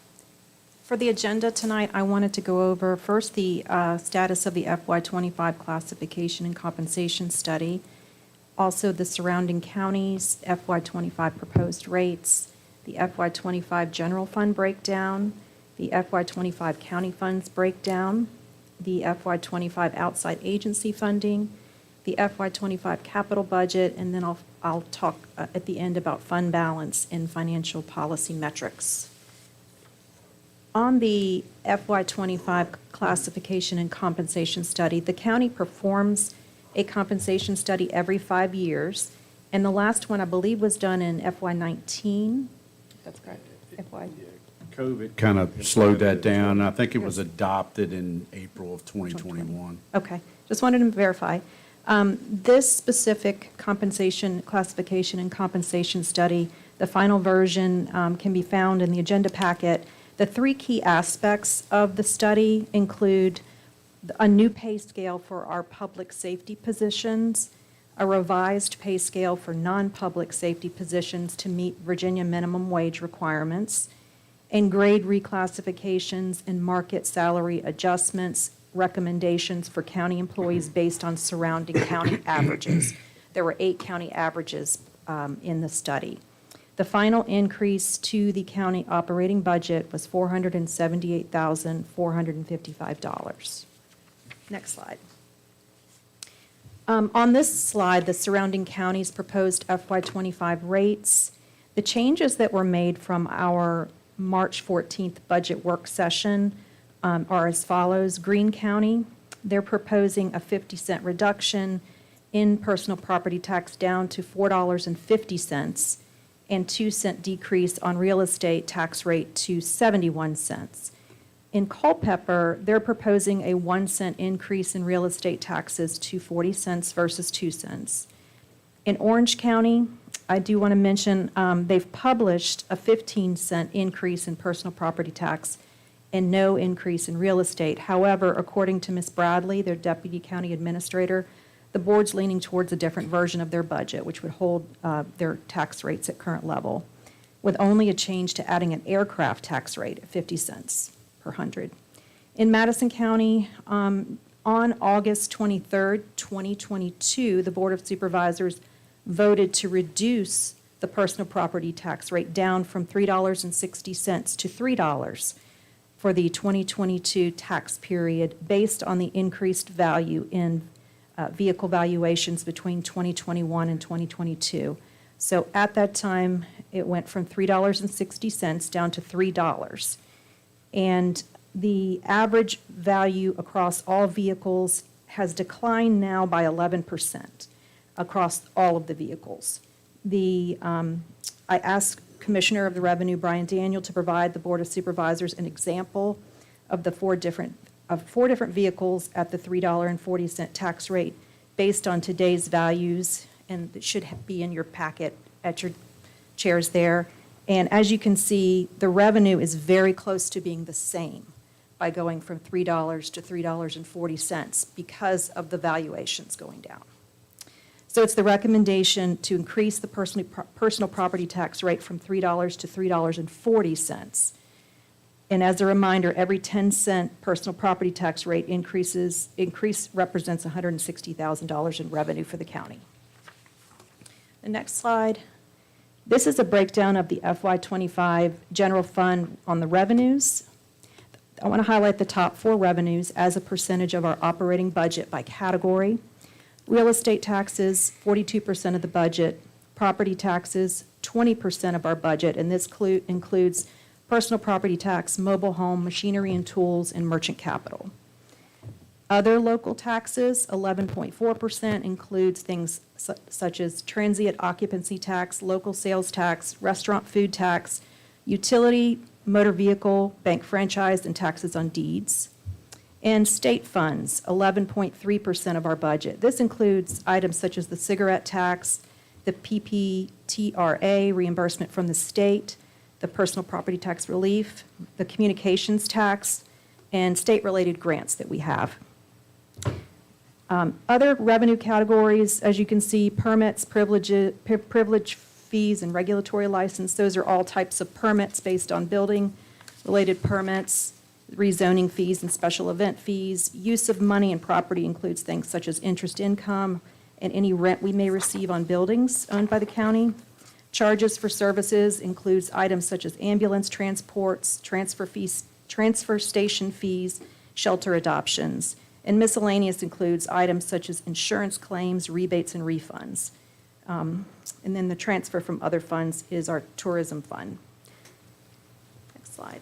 Speaker 14: For the agenda tonight, I wanted to go over first the status of the FY25 classification and compensation study, also the surrounding counties, FY25 proposed rates, the FY25 general fund breakdown, the FY25 county funds breakdown, the FY25 outside agency funding, the FY25 capital budget, and then I'll talk at the end about fund balance and financial policy metrics. On the FY25 classification and compensation study, the county performs a compensation study every 5 years, and the last one, I believe, was done in FY19. That's correct. FY.
Speaker 3: COVID kind of slowed that down. I think it was adopted in April of 2021.
Speaker 14: Okay, just wanted to verify. This specific compensation, classification, and compensation study, the final version can be found in the agenda packet. The three key aspects of the study include a new pay scale for our public safety positions, a revised pay scale for non-public safety positions to meet Virginia minimum wage requirements, and grade reclassifications and market salary adjustments, recommendations for county employees based on surrounding county averages. There were 8 county averages in the study. The final increase to the county operating budget was $478,455. Next slide. On this slide, the surrounding counties proposed FY25 rates. The changes that were made from our March 14th budget work session are as follows. Greene County, they're proposing a 50-cent reduction in personal property tax down to $4.50 and 2-cent decrease on real estate tax rate to 71 cents. In Culpeper, they're proposing a 1-cent increase in real estate taxes to 40 cents versus 2 cents. In Orange County, I do want to mention they've published a 15-cent increase in personal property tax and no increase in real estate. However, according to Ms. Bradley, their deputy county administrator, the board's leaning towards a different version of their budget, which would hold their tax rates at current level. with only a change to adding an aircraft tax rate of 50 cents per hundred. In Madison County, on August 23rd, 2022, the Board of Supervisors voted to reduce the personal property tax rate down from $3.60 to $3 for the 2022 tax period based on the increased value in vehicle valuations between 2021 and 2022. So at that time, it went from $3.60 down to $3. And the average value across all vehicles has declined now by 11% across all of the vehicles. I asked Commissioner of the Revenue, Brian Daniel, to provide the Board of Supervisors an example of the four different vehicles at the $3.40 tax rate based on today's values, and it should be in your packet at your chairs there. And as you can see, the revenue is very close to being the same by going from $3 to $3.40 because of the valuations going down. So it's the recommendation to increase the personal property tax rate from $3 to $3.40. And as a reminder, every 10-cent personal property tax rate increase represents $160,000 in revenue for the county. The next slide. This is a breakdown of the FY25 general fund on the revenues. I want to highlight the top four revenues as a percentage of our operating budget by category. Real estate taxes, 42% of the budget. Property taxes, 20% of our budget, and this includes personal property tax, mobile home, machinery and tools, and merchant capital. Other local taxes, 11.4%, includes things such as transient occupancy tax, local sales tax, restaurant food tax, utility, motor vehicle, bank franchise, and taxes on deeds. And state funds, 11.3% of our budget. This includes items such as the cigarette tax, the PPTRA reimbursement from the state, the personal property tax relief, the communications tax, and state-related grants that we have. Other revenue categories, as you can see, permits, privilege fees, and regulatory license. Those are all types of permits based on building-related permits, rezoning fees and special event fees. Use of money and property includes things such as interest income and any rent we may receive on buildings owned by the county. Charges for services includes items such as ambulance transports, transfer station fees, shelter adoptions. And miscellaneous includes items such as insurance claims, rebates, and refunds. And then the transfer from other funds is our tourism fund. Next slide.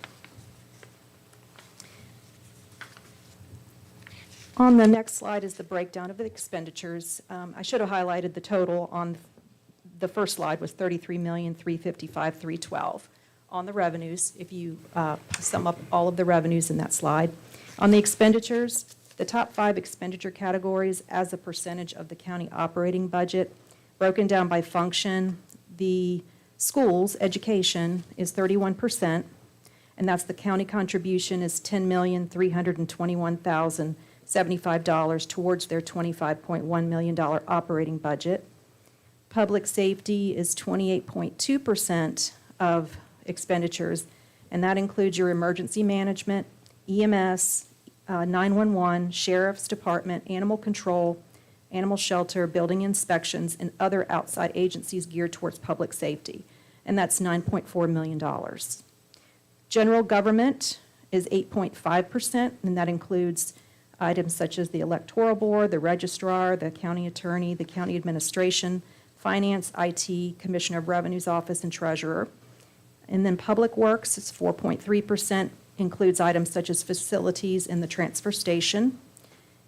Speaker 14: On the next slide is the breakdown of the expenditures. I should have highlighted the total on the first slide was $33,355,312 on the revenues, if you sum up all of the revenues in that slide. On the expenditures, the top 5 expenditure categories as a percentage of the county operating budget, broken down by function. The schools, education, is 31%, and that's the county contribution is $10,321,075 towards their $25.1 million operating budget. Public safety is 28.2% of expenditures, and that includes your emergency management, EMS, 911, Sheriff's Department, animal control, animal shelter, building inspections, and other outside agencies geared towards public safety, and that's $9.4 million. General government is 8.5%, and that includes items such as the electoral board, the registrar, the county attorney, the county administration, finance, IT, Commissioner of Revenue's office, and treasurer. And then public works is 4.3%, includes items such as facilities in the transfer station,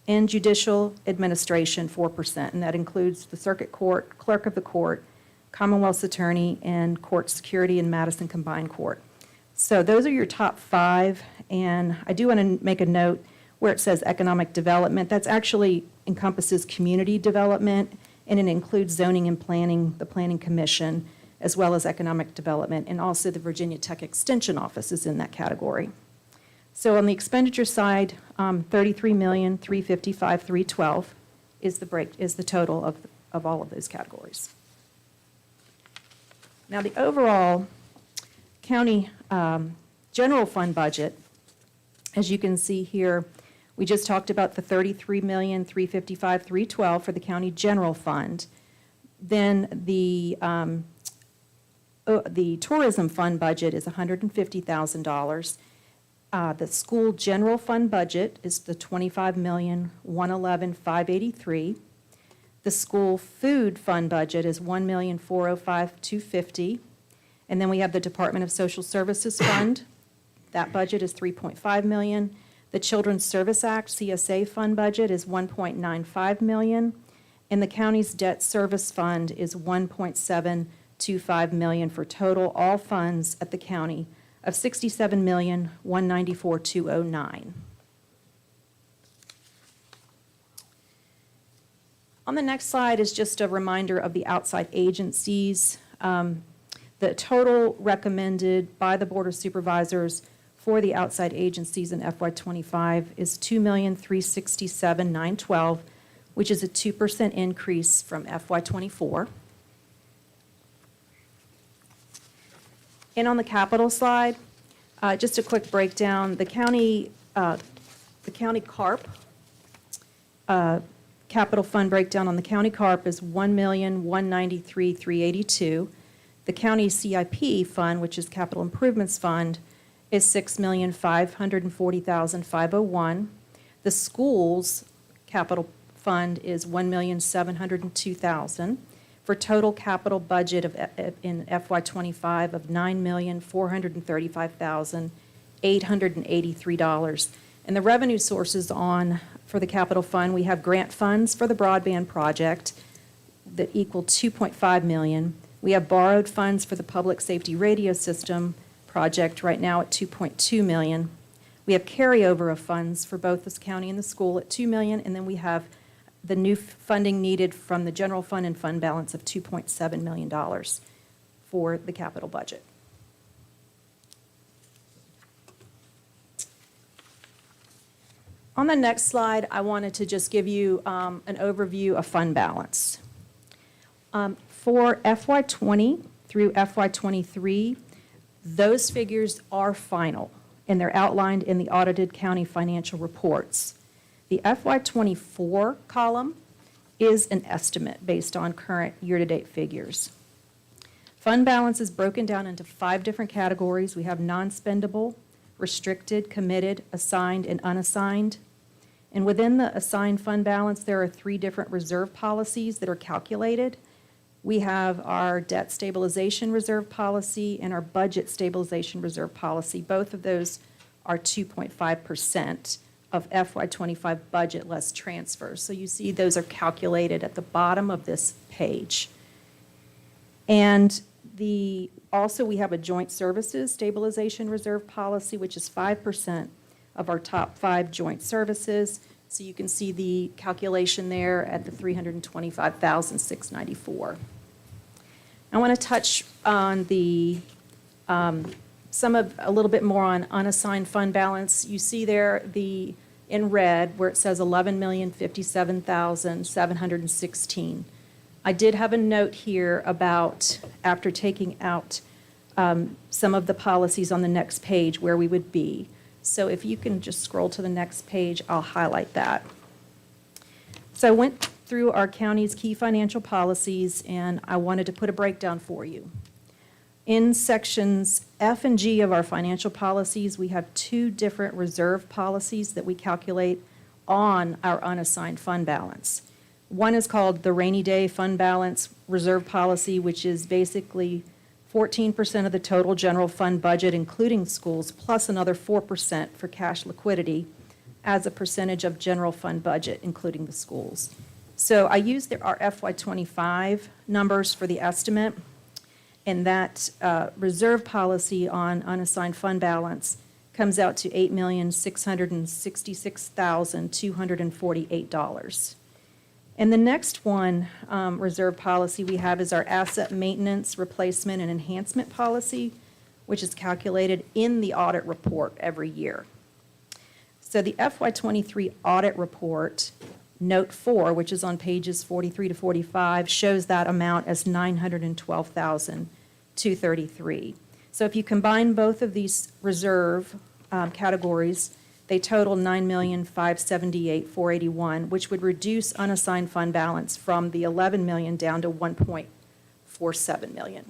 Speaker 14: and judicial administration, 4%, and that includes the circuit court, clerk of the court, Commonwealth's attorney, and court security in Madison Combined Court. So those are your top 5, and I do want to make a note where it says economic development. That's actually encompasses community development, and it includes zoning and planning, the Planning Commission, as well as economic development, and also the Virginia Tech Extension Office is in that category. So on the expenditure side, $33,355,312 is the total of all of those categories. Now the overall county general fund budget, as you can see here, we just talked about the $33,355,312 for the county general fund. Then the tourism fund budget is $150,000. The school general fund budget is the $25,111,583. The school food fund budget is $1,405,250. And then we have the Department of Social Services fund. That budget is $3.5 million. The Children's Service Act CSA fund budget is $1.95 million. And the county's debt service fund is $1.725 million for total all funds at the county of $67,194,209. On the next slide is just a reminder of the outside agencies. The total recommended by the Board of Supervisors for the outside agencies in FY25 is $2,367,912, which is a 2% increase from FY24. And on the capital slide, just a quick breakdown. The county CARP, capital fund breakdown on the county CARP is $1,193,382. The county CIP fund, which is Capital Improvements Fund, is $6,540,501. The schools capital fund is $1,702,000 for total capital budget in FY25 of $9,435,883. And the revenue sources for the capital fund, we have grant funds for the broadband project that equal $2.5 million. We have borrowed funds for the public safety radio system project right now at $2.2 million. We have carryover of funds for both the county and the school at $2 million, and then we have the new funding needed from the general fund and fund balance of $2.7 million for the capital budget. On the next slide, I wanted to just give you an overview of fund balance. For FY20 through FY23, those figures are final, and they're outlined in the audited county financial reports. The FY24 column is an estimate based on current year-to-date figures. Fund balance is broken down into 5 different categories. We have non-spendable, restricted, committed, assigned, and unassigned. And within the assigned fund balance, there are 3 different reserve policies that are calculated. We have our debt stabilization reserve policy and our budget stabilization reserve policy. Both of those are 2.5% of FY25 budget less transfers. So you see those are calculated at the bottom of this page. And also we have a joint services stabilization reserve policy, which is 5% of our top 5 joint services. So you can see the calculation there at the $325,694. I want to touch on a little bit more on unassigned fund balance. You see there in red where it says $11,057,716. I did have a note here about after taking out some of the policies on the next page where we would be. So if you can just scroll to the next page, I'll highlight that. So I went through our county's key financial policies, and I wanted to put a breakdown for you. In sections F and G of our financial policies, we have 2 different reserve policies that we calculate on our unassigned fund balance. One is called the rainy day fund balance reserve policy, which is basically 14% of the total general fund budget, including schools, plus another 4% for cash liquidity as a percentage of general fund budget, including the schools. So I used our FY25 numbers for the estimate, and that reserve policy on unassigned fund balance comes out to $8,666,248. And the next one reserve policy we have is our asset maintenance, replacement, and enhancement policy, which is calculated in the audit report every year. So the FY23 audit report, Note 4, which is on pages 43 to 45, shows that amount as $912,233. So if you combine both of these reserve categories, they total $9,578,481, which would reduce unassigned fund balance from the $11 million down to $1.47 million.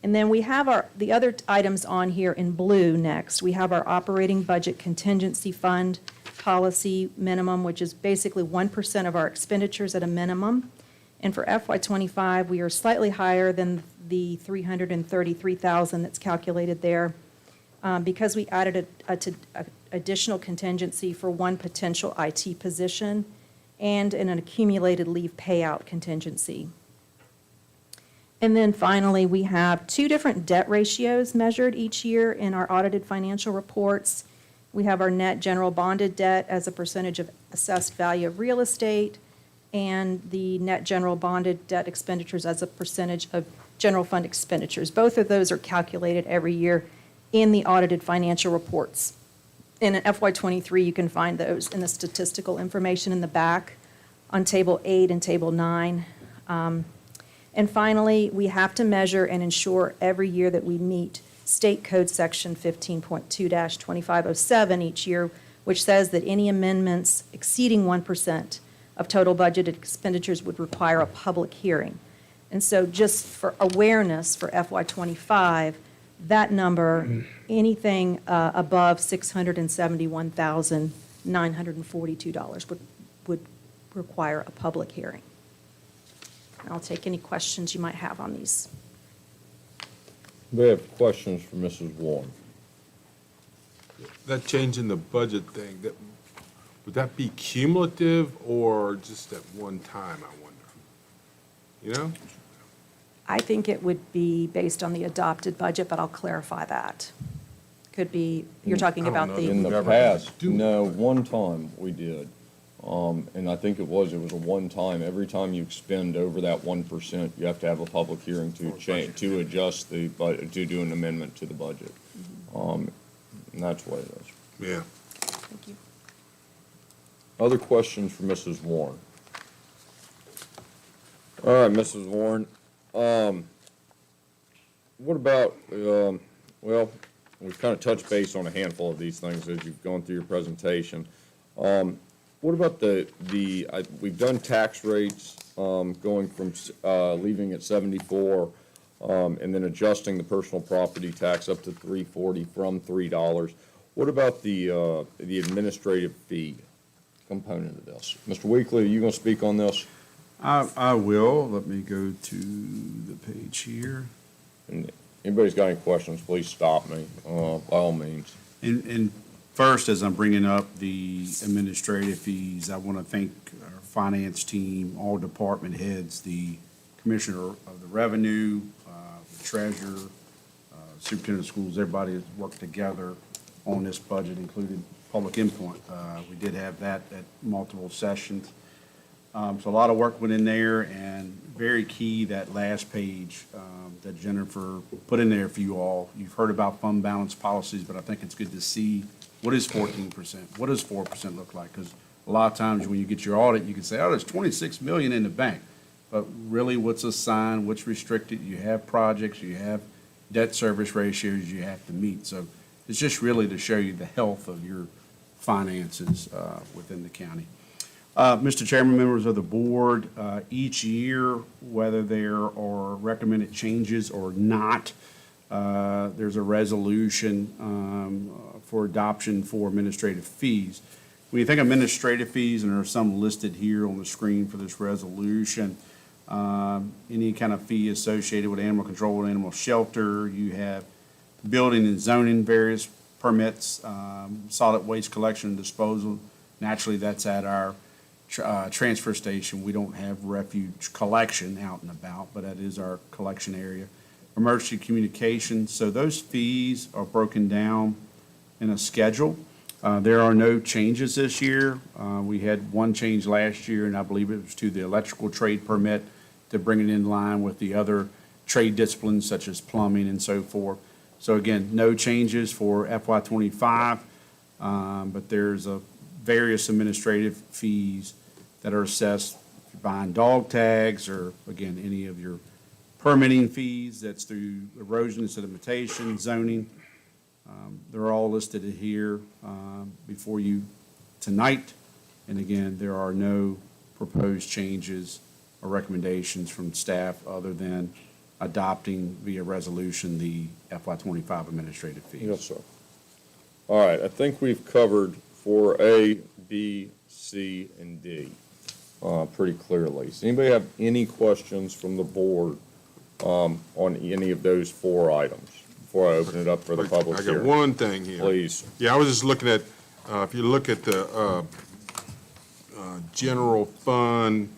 Speaker 14: And then we have the other items on here in blue next. We have our operating budget contingency fund policy minimum, which is basically 1% of our expenditures at a minimum. And for FY25, we are slightly higher than the $333,000 that's calculated there because we added a additional contingency for one potential IT position and an accumulated leave payout contingency. And then finally, we have two different debt ratios measured each year in our audited financial reports. We have our net general bonded debt as a percentage of assessed value of real estate, and the net general bonded debt expenditures as a percentage of general fund expenditures. Both of those are calculated every year in the audited financial reports. In an FY23, you can find those in the statistical information in the back on Table 8 and Table 9. And finally, we have to measure and ensure every year that we meet State Code Section 15.2-2507 each year, which says that any amendments exceeding 1% of total budgeted expenditures would require a public hearing. And so just for awareness for FY25, that number, anything above $671,942 would require a public hearing. I'll take any questions you might have on these.
Speaker 2: We have questions for Mrs. Warren.
Speaker 9: That change in the budget thing, would that be cumulative or just at one time, I wonder? You know?
Speaker 14: I think it would be based on the adopted budget, but I'll clarify that. Could be, you're talking about
Speaker 2: In
Speaker 14: the,
Speaker 2: the past, no, one time we did. And I think it was a one-time, every time you expend over that 1%, you have to have a public hearing to change, to adjust the, to do an amendment to the budget. And that's what it is.
Speaker 9: Yeah.
Speaker 14: thank you.
Speaker 2: Other questions for Mrs. Warren? All right, Mrs. Warren, what about, well, we've kind of touched base on a handful of these things as you've gone through your presentation. What about we've done tax rates, going from, leaving at 74, and then adjusting the personal property tax up to $3.40 from $3. What about the administrative fee component of this? Mr. Weekly, are you going to speak on this?
Speaker 3: I will. Let me go to the page here.
Speaker 2: And anybody's got any questions, please stop me, by all means.
Speaker 3: And first, as I'm bringing up the administrative fees, I want to thank our finance team, all department heads, the commissioner of the revenue, the treasurer, superintendent of schools, everybody has worked together on this budget, including public input. We did have that at multiple sessions. So a lot of work went in there, and very key, that last page that Jennifer put in there for you all. You've heard about fund balance policies, but I think it's good to see what is 14%? What does 4% look like? Because a lot of times when you get your audit, you can say, oh, there's 26 million in the bank. But really, what's assigned, what's restricted? You have projects, you have debt service ratios you have to meet. So it's just really to show you the health of your finances within the county. Mr. Chairman, members of the board, each year, whether there are recommended changes or not, there's a resolution for adoption for administrative fees. When you think administrative fees, and there are some listed here on the screen for this resolution, any kind of fee associated with animal control and animal shelter, you have building and zoning various permits, solid waste collection and disposal. Naturally, that's at our transfer station. We don't have refuge collection out and about, but that is our collection area. Emergency communications, so those fees are broken down in a schedule. There are no changes this year. We had one change last year, and I believe it was to the electrical trade permit to bring it in line with the other trade disciplines such as plumbing and so forth. So again, no changes for FY25, but there's various administrative fees that are assessed if you're buying dog tags or, again, any of your permitting fees, that's through erosion and sedimentation, zoning. They're all listed here before you tonight. And again, there are no proposed changes or recommendations from staff other than adopting via resolution the FY25 administrative fees.
Speaker 2: Yes, sir. All right, I think we've covered 4A, B, C, and D pretty clearly. Does anybody have any questions from the board on any of those 4 items before I open it up for the public
Speaker 9: I got
Speaker 2: hearing?
Speaker 9: one thing here.
Speaker 2: Please.
Speaker 9: Yeah, I was just looking at, if you look at the general fund,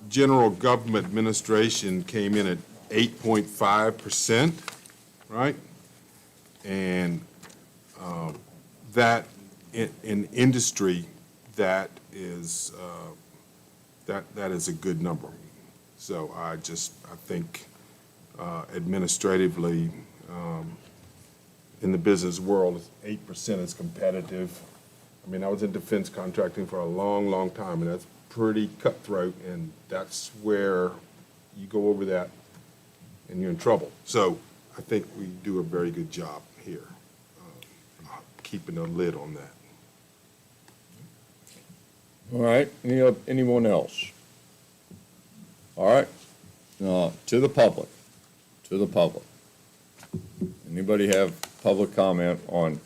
Speaker 9: general government administration came in at 8.5%, right? And that, in industry, that is a good number. So I think administratively, in the business world, 8% is competitive. I mean, I was in defense contracting for a long, long time, and that's pretty cutthroat, and that's where you go over that and you're in trouble. So I think we do a very good job here, keeping a lid on that.
Speaker 2: All right, anyone else? All right, to the public. Anybody have public comment on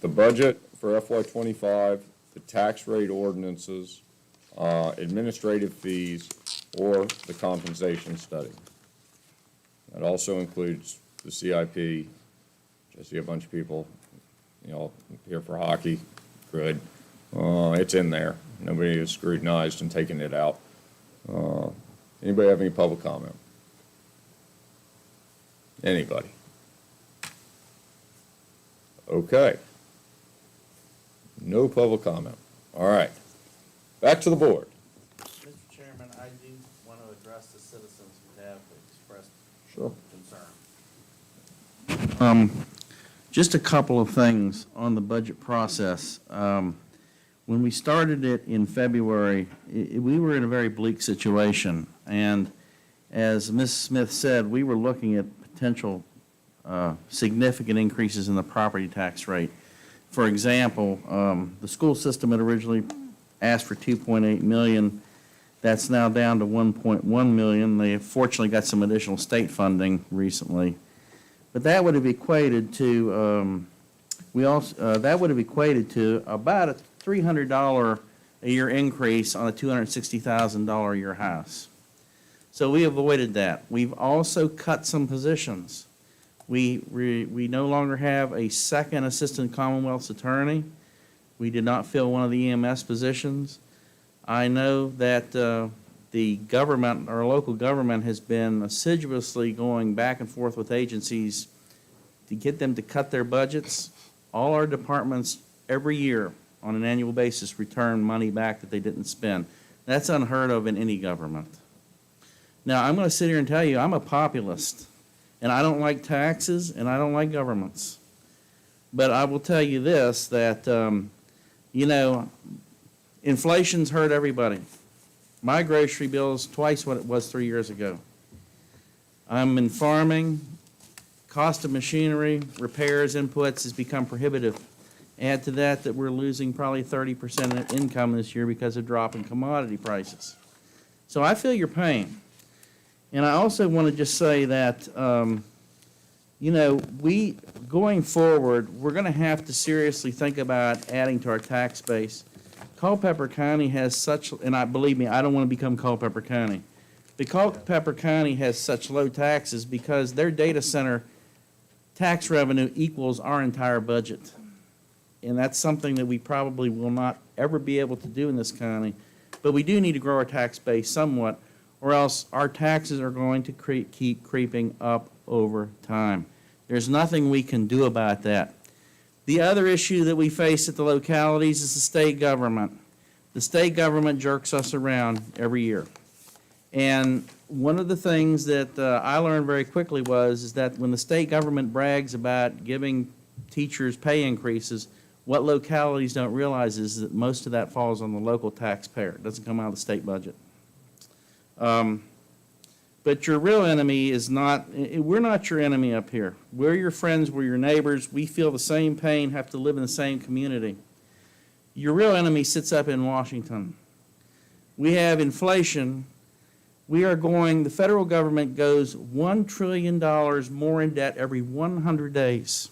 Speaker 2: the budget for FY25, the tax rate ordinances, administrative fees, or the compensation study? That also includes the CIP. I see a bunch of people, here for hockey. Good. It's in there. Nobody is scrutinized and taking it out. Anybody have any public comment? Anybody? Okay. No public comment. All right. Back to the board.
Speaker 13: Mr. Chairman, I do want to address the citizens who have expressed
Speaker 2: Sure.
Speaker 13: concern. Just a couple of things on the budget process. When we started it in February, we were in a very bleak situation. And as Ms. Smith said, we were looking at potential significant increases in the property tax rate. For example, the school system had originally asked for $2.8 million. That's now down to $1.1 million. They fortunately got some additional state funding recently. But that would have equated to about a $300 a year increase on a $260,000 a year house. So we avoided that. We've also cut some positions. We no longer have a second assistant Commonwealth's attorney. We did not fill one of the EMS positions. I know that the government, our local government, has been assiduously going back and forth with agencies to get them to cut their budgets. All our departments every year on an annual basis return money back that they didn't spend. That's unheard of in any government. Now, I'm going to sit here and tell you, I'm a populist, and I don't like taxes, and I don't like governments. But I will tell you this, that, inflation's hurt everybody. My grocery bill is twice what it was 3 years ago. I'm in farming. Cost of machinery, repairs, inputs has become prohibitive. Add to that we're losing probably 30% of income this year because of drop in commodity prices. So I feel your pain. And I also want to just say that, going forward, we're going to have to seriously think about adding to our tax base. Culpeper County has such, and believe me, I don't want to become Culpeper County. But Culpeper County has such low taxes because their data center tax revenue equals our entire budget. And that's something that we probably will not ever be able to do in this county. But we do need to grow our tax base somewhat, or else our taxes are going to keep creeping up over time. There's nothing we can do about that. The other issue that we face at the localities is the state government. The state government jerks us around every year. And one of the things that I learned very quickly is that when the state government brags about giving teachers pay increases, what localities don't realize is that most of that falls on the local taxpayer. It doesn't come out of the state budget. But your real enemy is not, we're not your enemy up here. We're your friends, we're your neighbors, we feel the same pain, have to live in the same community. Your real enemy sits up in Washington. We have inflation. The federal government goes $1 trillion more in debt every 100 days.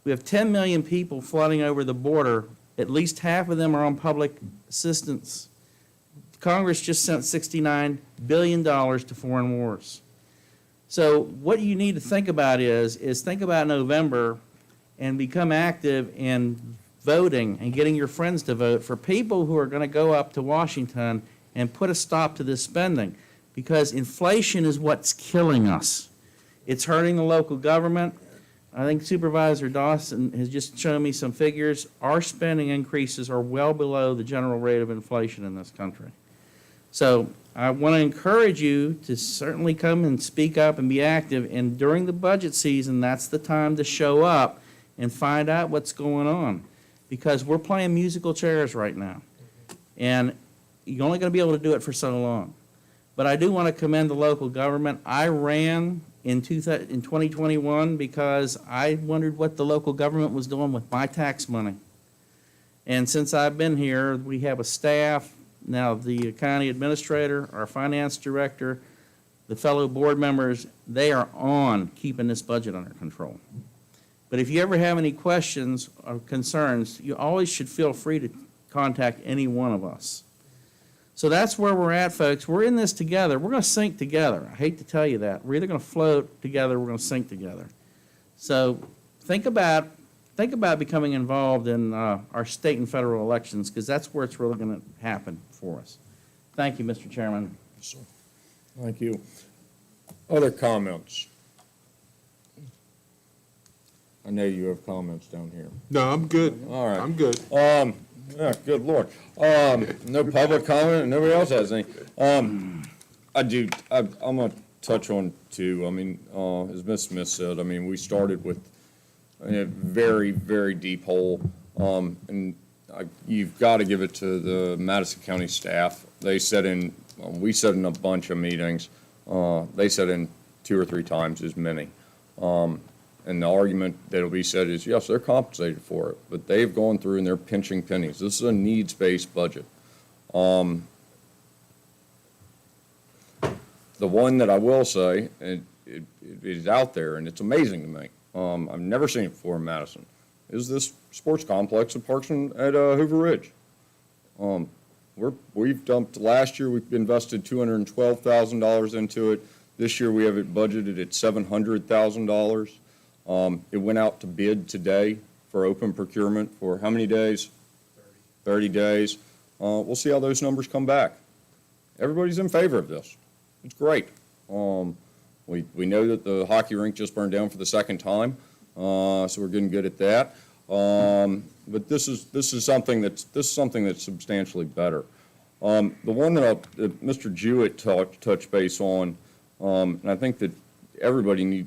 Speaker 13: We have 10 million people flooding over the border. At least half of them are on public assistance. Congress just sent $69 billion to foreign wars. So what you need to think about is think about November and become active in voting and getting your friends to vote for people who are going to go up to Washington and put a stop to this spending, because inflation is what's killing us. It's hurting the local government. I think Supervisor Dawson has just shown me some figures. Our spending increases are well below the general rate of inflation in this country. So I want to encourage you to certainly come and speak up and be active, and during the budget season, that's the time to show up and find out what's going on, because we're playing musical chairs right now, and you're only going to be able to do it for so long. But I do want to commend the local government. I ran in 2021 because I wondered what the local government was doing with my tax money. And since I've been here, we have a staff, now the county administrator, our finance director, the fellow board members, they are on keeping this budget under control. But if you ever have any questions or concerns, you always should feel free to contact any one of us. So that's where we're at, folks. We're in this together. We're going to sink together. I hate to tell you that. We're either going to float together or we're going to sink together. So think about becoming involved in our state and federal elections, because that's where it's really going to happen for us. Thank you, Mr. Chairman.
Speaker 2: Thank you. Other comments? I know you have comments down here.
Speaker 9: No, I'm good.
Speaker 2: All right.
Speaker 9: I'm good.
Speaker 2: Yeah, good Lord. No public comment, nobody else has any. I'm gonna touch on two. I mean, as Ms. Smith said, I mean, we started with a very, very deep hole. And you've got to give it to the Madison County staff. They set in, we set in a bunch of meetings. They set in 2 or 3 times as many. And the argument that'll be said is, yes, they're compensated for it, but they've gone through and they're pinching pennies. This is a needs-based budget. The one that I will say, and it is out there, and it's amazing to me, I've never seen it before in Madison, is this sports complex at Parks and at Hoover Ridge. We've dumped, last year we invested $212,000 into it. This year we have it budgeted at $700,000. It went out to bid today for open procurement for how many days? 30 days. We'll see how those numbers come back. Everybody's in favor of this. It's great. We know that the hockey rink just burned down for the second time, so we're getting good at that. But this is something that's substantially better. The one that Mr. Jewett touched base on, and I think that everybody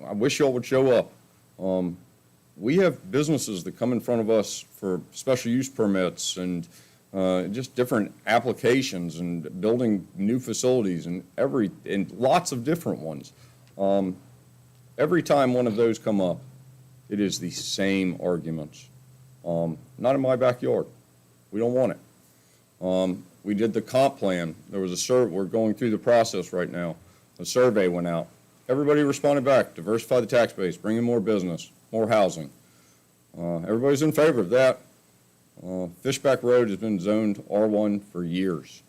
Speaker 2: I wish y'all would show up. We have businesses that come in front of us for special use permits and just different applications and building new facilities and lots of different ones. Every time one of those come up, it is the same arguments. Not in my backyard. We don't want it. We did the comp plan. There was a survey. We're going through the process right now. A survey went out. Everybody responded back, diversify the tax base, bring in more business, more housing. Everybody's in favor of that. Fishback Road has been zoned R1 for years.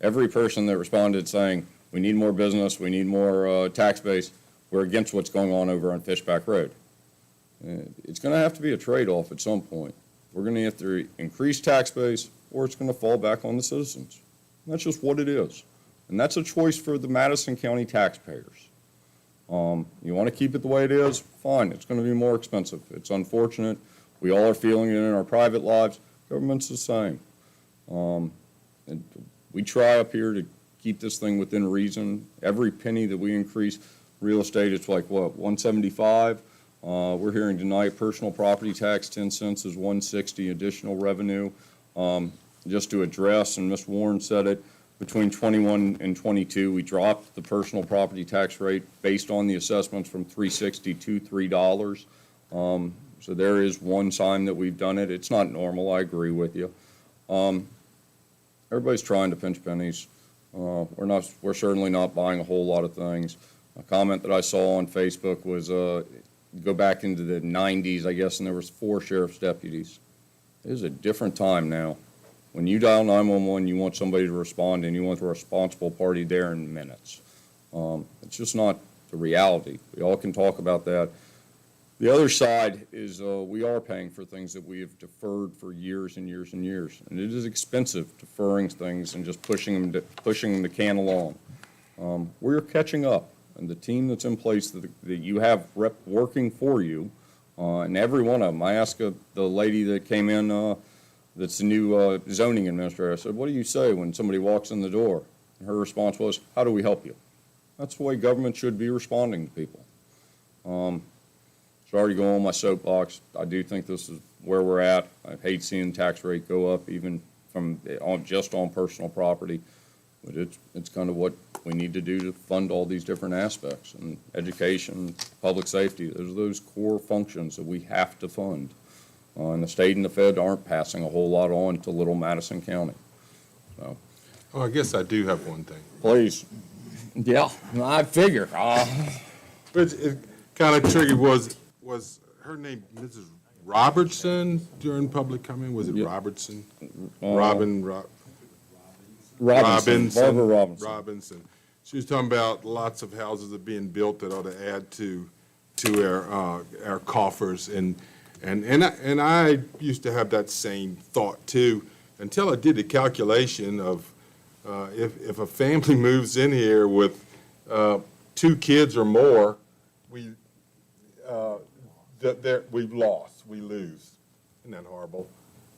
Speaker 2: Every person that responded saying, we need more business, we need more tax base, we're against what's going on over on Fishback Road. It's going to have to be a trade-off at some point. We're going to have to increase tax base, or it's going to fall back on the citizens. That's just what it is. And that's a choice for the Madison County taxpayers. You want to keep it the way it is, fine, it's going to be more expensive. It's unfortunate. We all are feeling it in our private lives. Government's the same. And we try up here to keep this thing within reason. Every penny that we increase, real estate, it's like, what, 175? We're hearing tonight personal property tax, 10 cents is 160 additional revenue. Just to address, and Ms. Warren said it, between 21 and 22, we dropped the personal property tax rate based on the assessments from $3.60 to $3. So there is one sign that we've done it. It's not normal, I agree with you. Everybody's trying to pinch pennies. We're certainly not buying a whole lot of things. A comment that I saw on Facebook was, go back into the 90s, I guess, and there was 4 sheriff's deputies. It is a different time now. When you dial 911, you want somebody to respond, and you want the responsible party there in minutes. It's just not the reality. We all can talk about that. The other side is we are paying for things that we have deferred for years and years and years. And it is expensive deferring things and just pushing the can along. We're catching up. And the team that's in place that you have working for you, and every one of them. I asked the lady that came in that's the new zoning administrator. I said, what do you say when somebody walks in the door? And her response was, how do we help you? That's the way government should be responding to people. Sorry to go on my soapbox. I do think this is where we're at. I hate seeing tax rate go up even just on personal property. But it's kind of what we need to do to fund all these different aspects. And education, public safety, those are those core functions that we have to fund. And the state and the Fed aren't passing a whole lot on to Little Madison County. So,
Speaker 9: Oh, I guess I do have one thing.
Speaker 2: please. Yeah, I figure.
Speaker 9: But it kind of triggered was her name Mrs. Robertson during public comment? Was it
Speaker 2: Yeah.
Speaker 9: Robertson?
Speaker 2: Robinson.
Speaker 9: Robinson.
Speaker 2: Barbara Robinson.
Speaker 9: Robinson. She was talking about lots of houses that are being built that ought to add to our coffers, and I used to have that same thought too, until I did the calculation of if a family moves in here with 2 kids or more, we lose. Isn't that horrible?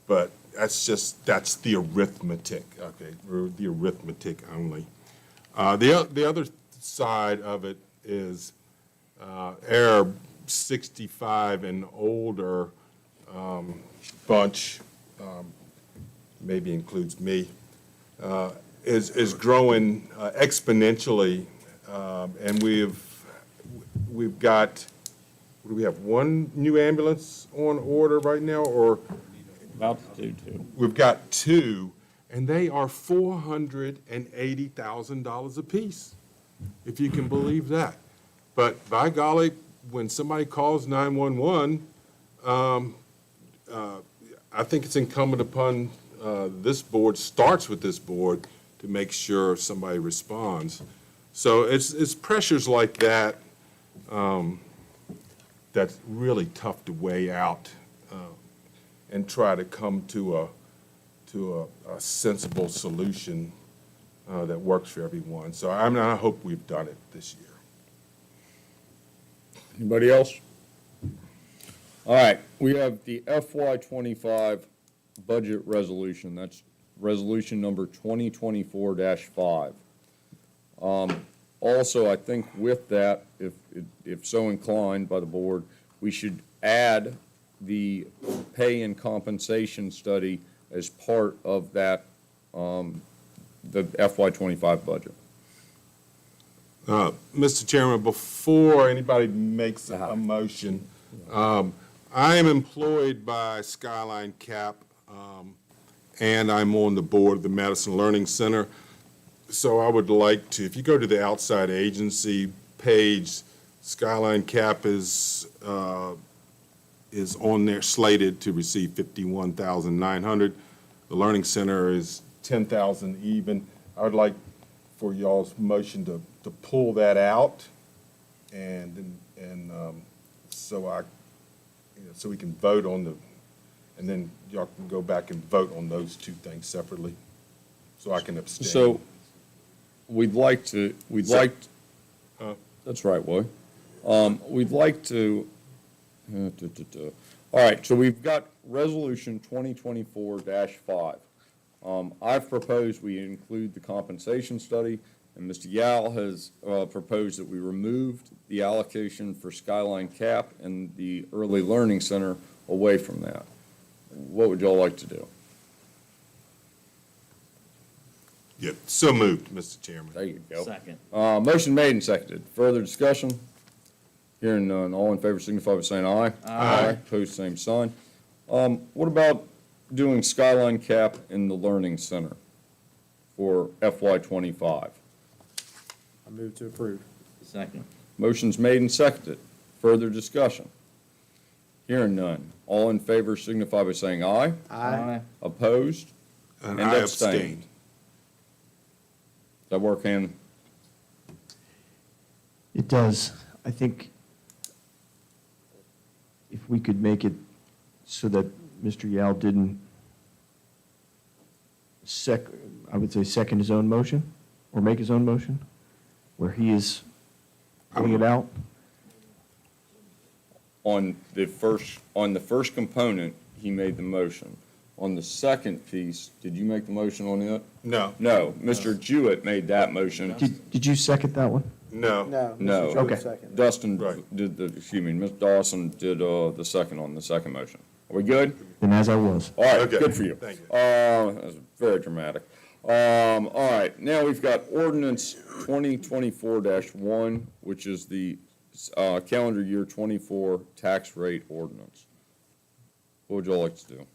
Speaker 9: But that's the arithmetic, okay, the arithmetic only. The other side of it is our 65 and older bunch, maybe includes me, is growing exponentially, and we've got, what do we have, 1 new ambulance on order right now, or?
Speaker 2: About to do 2.
Speaker 9: We've got 2, and they are $480,000 apiece, if you can believe that. But by golly, when somebody calls 911, I think it's incumbent upon this board, starts with this board, to make sure somebody responds. So it's pressures like that that's really tough to weigh out and try to come to a sensible solution that works for everyone. So I hope we've done it this year.
Speaker 2: Anybody else? All right, we have the FY25 budget resolution. That's resolution number 2024-5. Also, I think with that, if so inclined by the board, we should add the pay and compensation study as part of that, the FY25 budget.
Speaker 9: Mr. Chairman, before anybody makes a motion, I am employed by Skyline Cap, and I'm on the board of the Madison Learning Center. So I would like to, if you go to the outside agency page, Skyline Cap is on there slated to receive $51,900. The Learning Center is $10,000 even. I would like for y'all's motion to pull that out, and so we can vote on and then y'all can go back and vote on those 2 things separately, so I can abstain.
Speaker 2: So we'd like, that's right, Woy. We'd like to, all right, so we've got resolution 2024-5. I've proposed we include the compensation study, and Mr. Yao has proposed that we removed the allocation for Skyline Cap and the Early Learning Center away from that. What would y'all like to do?
Speaker 9: Yeah, so moved, Mr. Chairman.
Speaker 2: There you go.
Speaker 13: Second.
Speaker 2: Motion made and seconded. Further discussion? Hearing none. All in favor signify by saying aye.
Speaker 9: Aye.
Speaker 2: Opposed, same sign. What about doing Skyline Cap in the Learning Center for FY '25?
Speaker 4: I move to approve.
Speaker 13: Second.
Speaker 2: Motion's made and seconded. Further discussion? Hearing none. All in favor signify by saying aye.
Speaker 4: Aye.
Speaker 2: Opposed?
Speaker 9: And
Speaker 2: And
Speaker 9: I
Speaker 2: abstained.
Speaker 9: abstained.
Speaker 2: Does that work, Han?
Speaker 11: It does. I think if we could make it so that Mr. Yao didn't I would say second his own motion, or make his own motion, where he is putting it out.
Speaker 2: On the first component, he made the motion. On the second piece, did you make the motion on it?
Speaker 9: No.
Speaker 2: No, Mr. Jewett made that motion.
Speaker 11: Did you second that one?
Speaker 9: No.
Speaker 4: No. Mr.
Speaker 2: No.
Speaker 4: Jewett
Speaker 11: Okay.
Speaker 4: seconded.
Speaker 2: Dustin
Speaker 9: Right.
Speaker 2: did Ms. Dawson did the second on the second motion. Are we good?
Speaker 11: Then as I was.
Speaker 2: All right,
Speaker 9: Okay.
Speaker 2: good for you.
Speaker 9: Thank you.
Speaker 2: That was very dramatic. All right, now we've got ordinance 2024-1, which is the calendar year 24 tax rate ordinance. What would y'all like to do?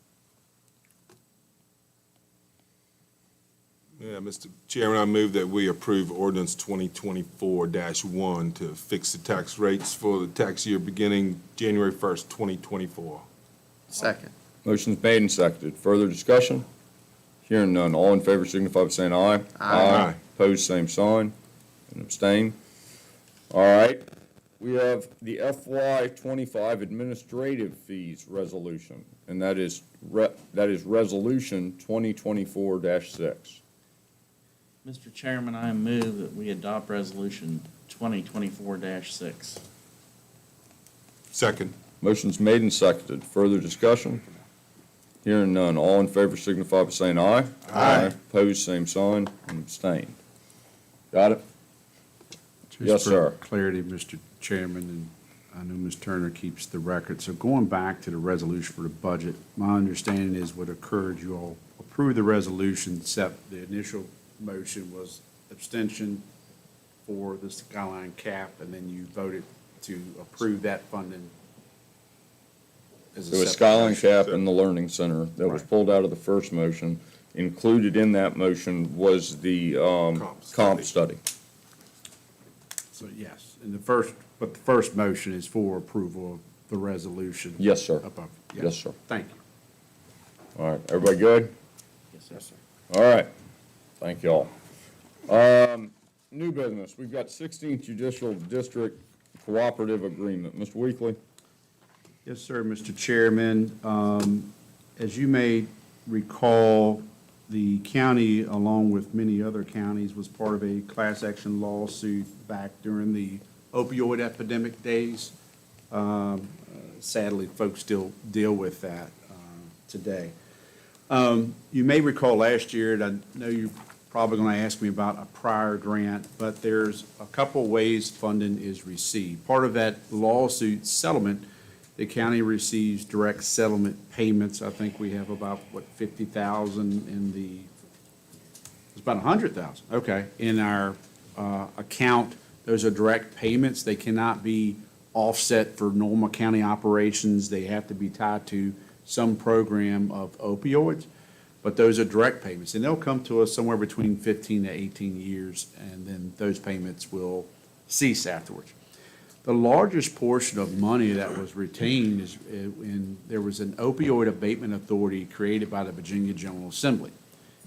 Speaker 9: Yeah, Mr. Chairman, I move that we approve ordinance 2024-1 to fix the tax rates for the tax year beginning January 1st, 2024.
Speaker 4: Second.
Speaker 2: Motion's made and seconded. Further discussion? Hearing none. All in favor signify by saying aye.
Speaker 9: Aye.
Speaker 2: Opposed, same sign, and abstain. All right. We have the FY '25 administrative fees resolution, and that is Resolution 2024-6.
Speaker 13: Mr. Chairman, I move that we adopt Resolution 2024-6.
Speaker 9: Second.
Speaker 2: Motion's made and seconded. Further discussion? Hearing none. All in favor signify by saying aye.
Speaker 9: Aye.
Speaker 2: Opposed, same sign, and abstain. Got it? Yes,
Speaker 3: Just
Speaker 2: sir.
Speaker 3: for clarity, Mr. Chairman, and I know Ms. Turner keeps the record. So going back to the resolution for the budget, my understanding is what occurred, you all approved the resolution, except the initial motion was abstention for the Skyline cap, and then you voted to approve that funding as a
Speaker 2: There was
Speaker 3: separate
Speaker 2: Skyline
Speaker 3: motion.
Speaker 2: Cap and the Learning Center that was
Speaker 3: Right.
Speaker 2: pulled out of the first motion. Included in that motion was the comp study.
Speaker 3: So yes, and but the first motion is for approval of the resolution.
Speaker 2: Yes, sir.
Speaker 3: Above.
Speaker 2: Yes, sir.
Speaker 3: Thank you.
Speaker 2: All right, everybody good?
Speaker 3: Yes, sir.
Speaker 2: All right, thank you all. New business, we've got 16th Judicial District Cooperative Agreement. Mr. Weekly?
Speaker 3: Yes, sir, Mr. Chairman. As you may recall, the county, along with many other counties, was part of a class action lawsuit back during the opioid epidemic days. Sadly, folks still deal with that today. You may recall last year, and I know you're probably going to ask me about a prior grant, but there's a couple ways funding is received. Part of that lawsuit settlement, the county receives direct settlement payments. I think we have about, 50,000 in the, it's about 100,000, okay, in our account. Those are direct payments. They cannot be offset for normal county operations. They have to be tied to some program of opioids, but those are direct payments. And they'll come to us somewhere between 15 to 18 years, and then those payments will cease afterwards. The largest portion of money that was retained is when there was an opioid abatement authority created by the Virginia General Assembly.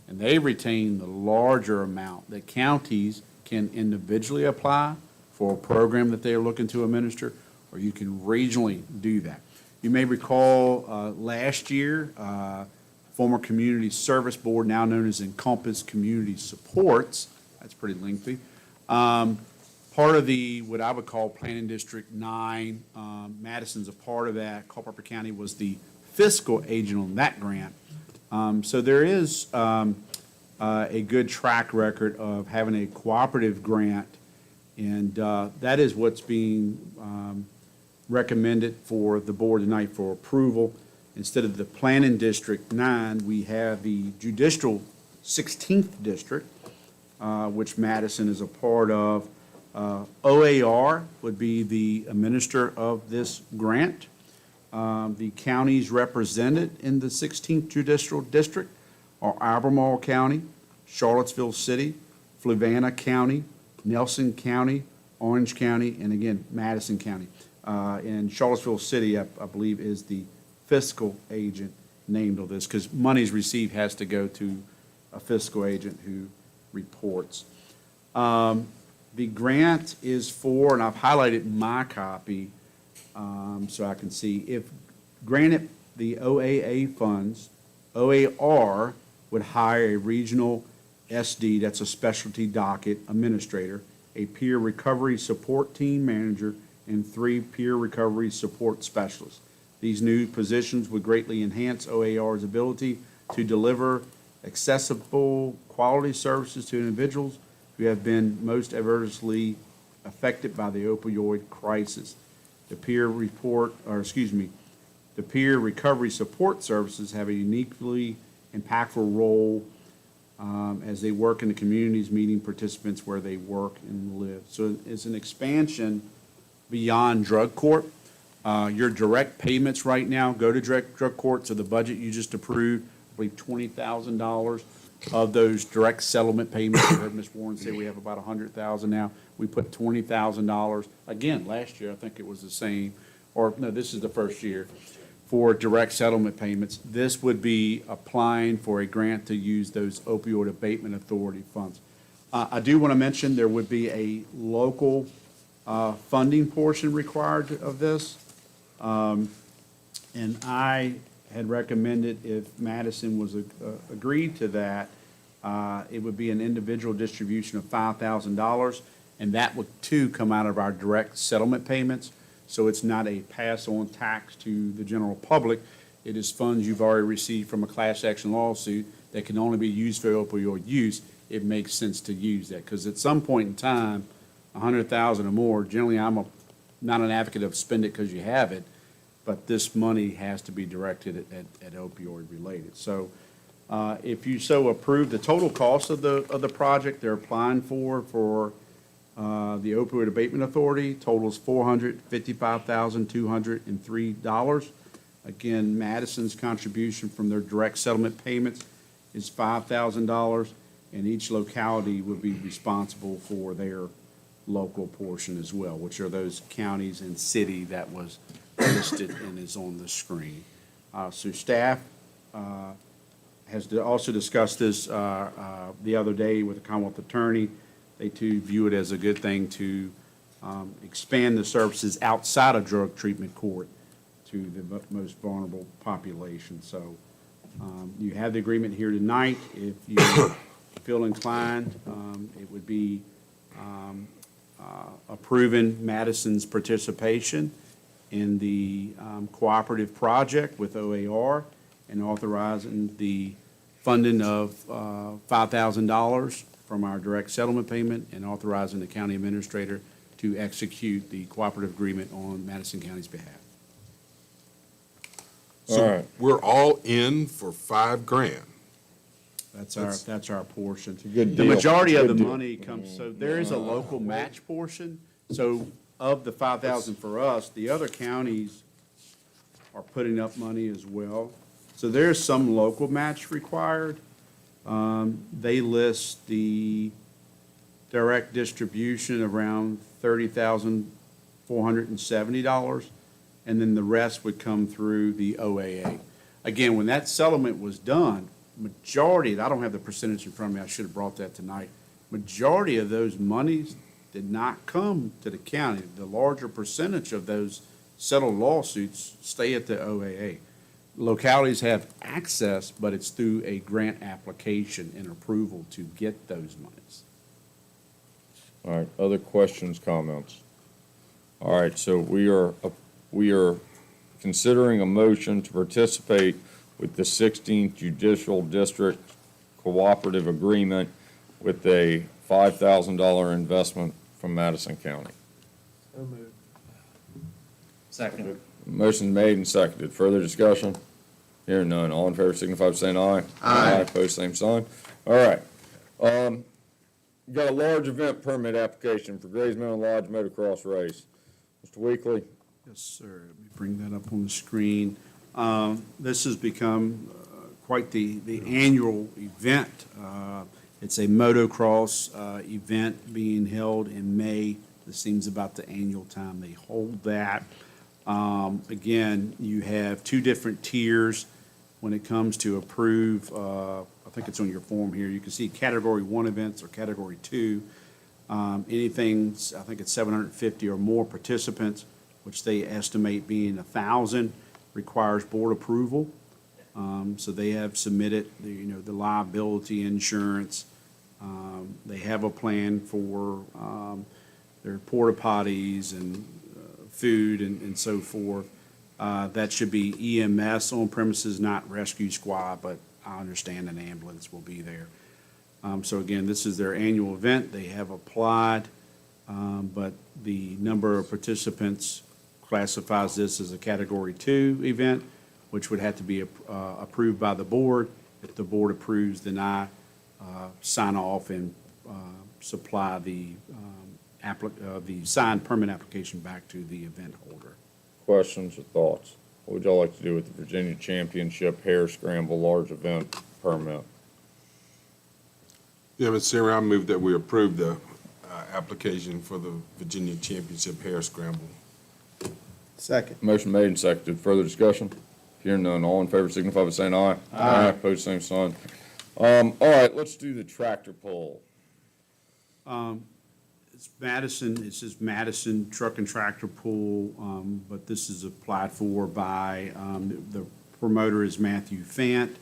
Speaker 3: And they retain the larger amount that counties can individually apply for a program that they are looking to administer, or you can regionally do that. You may recall last year, former Community Service Board, now known as Encompass Community Supports, that's pretty lengthy, part of the, what I would call Planning District 9, Madison's a part of that. Culpeper County was the fiscal agent on that grant. So there is a good track record of having a cooperative grant, and that is what's being recommended for the board tonight for approval. Instead of the Planning District 9, we have the Judicial 16th District, which Madison is a part of. OAR would be the administrator of this grant. The counties represented in the 16th Judicial District are Albemarle County, Charlottesville City, Fluvanna County, Nelson County, Orange County, and again, Madison County. And Charlottesville City, I believe, is the fiscal agent named on this, because monies received has to go to a fiscal agent who reports. The grant is for, and I've highlighted my copy so I can see, if granted the OAA funds, OAR would hire a regional SD, that's a specialty docket administrator, a peer recovery support team manager, and 3 peer recovery support specialists. These new positions would greatly enhance OAR's ability to deliver accessible, quality services to individuals who have been most adversely affected by the opioid crisis. The peer recovery support services have a uniquely impactful role as they work in the communities, meeting participants where they work and live. So it's an expansion beyond drug court. Your direct payments right now go to drug court, so the budget you just approved, I believe $20,000 of those direct settlement payments. You heard Ms. Warren say we have about $100,000 now. We put $20,000, again, last year, I think it was the same, or no, this is the first year, for direct settlement payments. This would be applying for a grant to use those opioid abatement authority funds. I do want to mention there would be a local funding portion required of this. And I had recommended if Madison was agreed to that, it would be an individual distribution of $5,000, and that would too come out of our direct settlement payments. So it's not a pass-on tax to the general public. It is funds you've already received from a class action lawsuit that can only be used for opioid use. It makes sense to use that, because at some point in time, $100,000 or more, generally not an advocate of spend it because you have it, but this money has to be directed at opioid related. So if you so approve, the total cost of the project they're applying for the Opioid Abatement Authority totals $455,203. Again, Madison's contribution from their direct settlement payments is $5,000, and each locality would be responsible for their local portion as well, which are those counties and city that was listed and is on the screen. So staff has also discussed this the other day with the Commonwealth Attorney. They too view it as a good thing to expand the services outside of drug treatment court to the most vulnerable population. So you have the agreement here tonight. If you feel inclined, it would be approving Madison's participation in the cooperative project with OAR and authorizing the funding of $5,000 from our direct settlement payment and authorizing the county administrator to execute the cooperative agreement on Madison County's behalf.
Speaker 9: So
Speaker 2: All right.
Speaker 9: we're all in for $5,000.
Speaker 3: That's our portion.
Speaker 2: a good
Speaker 3: The
Speaker 2: deal.
Speaker 3: majority of the
Speaker 2: Good deal.
Speaker 3: money comes, so there is a local match portion. So of the $5,000 for us, the other counties are putting up money as well. So there's some local match required. They list the direct distribution around $30,470, and then the rest would come through the OAA. Again, when that settlement was done, majority, I don't have the percentage in front of me, I should have brought that tonight. Majority of those monies did not come to the county. The larger percentage of those settled lawsuits stay at the OAA. Localities have access, but it's through a grant application and approval to get those monies.
Speaker 2: All right, other questions, comments? All right, so we are considering a motion to participate with the 16th Judicial District Cooperative Agreement with a $5,000 investment from Madison County.
Speaker 4: So moved.
Speaker 13: Second.
Speaker 2: Motion made and seconded. Further discussion? Hearing none. All in favor signify by saying aye.
Speaker 4: Aye.
Speaker 2: Opposed, same sign. All right. You got a large event permit application for Grays Mountain Lodge Motocross Race. Mr. Weekly?
Speaker 3: Yes, sir. Let me bring that up on the screen. This has become quite the annual event. It's a motocross event being held in May. This seems about the annual time they hold that. Again, you have two different tiers when it comes to approve. I think it's on your form here. You can see Category 1 events or Category 2. Anything, I think it's 750 or more participants, which they estimate being 1,000, requires board approval. So they have submitted, the liability insurance. They have a plan for their porta potties and food and so forth. That should be EMS on premises, not rescue squad, but I understand an ambulance will be there. So again, this is their annual event. They have applied, but the number of participants classifies this as a Category 2 event, which would have to be approved by the board. If the board approves, then I sign off and supply the signed permit application back to the event holder.
Speaker 2: Questions or thoughts? What would y'all like to do with the Virginia Championship Hare Scramble Large Event Permit?
Speaker 9: Yeah, Mr. Chairman, I move that we approve the application for the Virginia Championship Hare Scramble.
Speaker 4: Second.
Speaker 2: Motion made and seconded. Further discussion? Hearing none, all in favor signify by saying aye. Aye. Opposed, same sign. All right, let's do the tractor pull.
Speaker 3: It's Madison, it says Madison Truck and Tractor Pool, but this is applied for by, the promoter is Matthew Fant.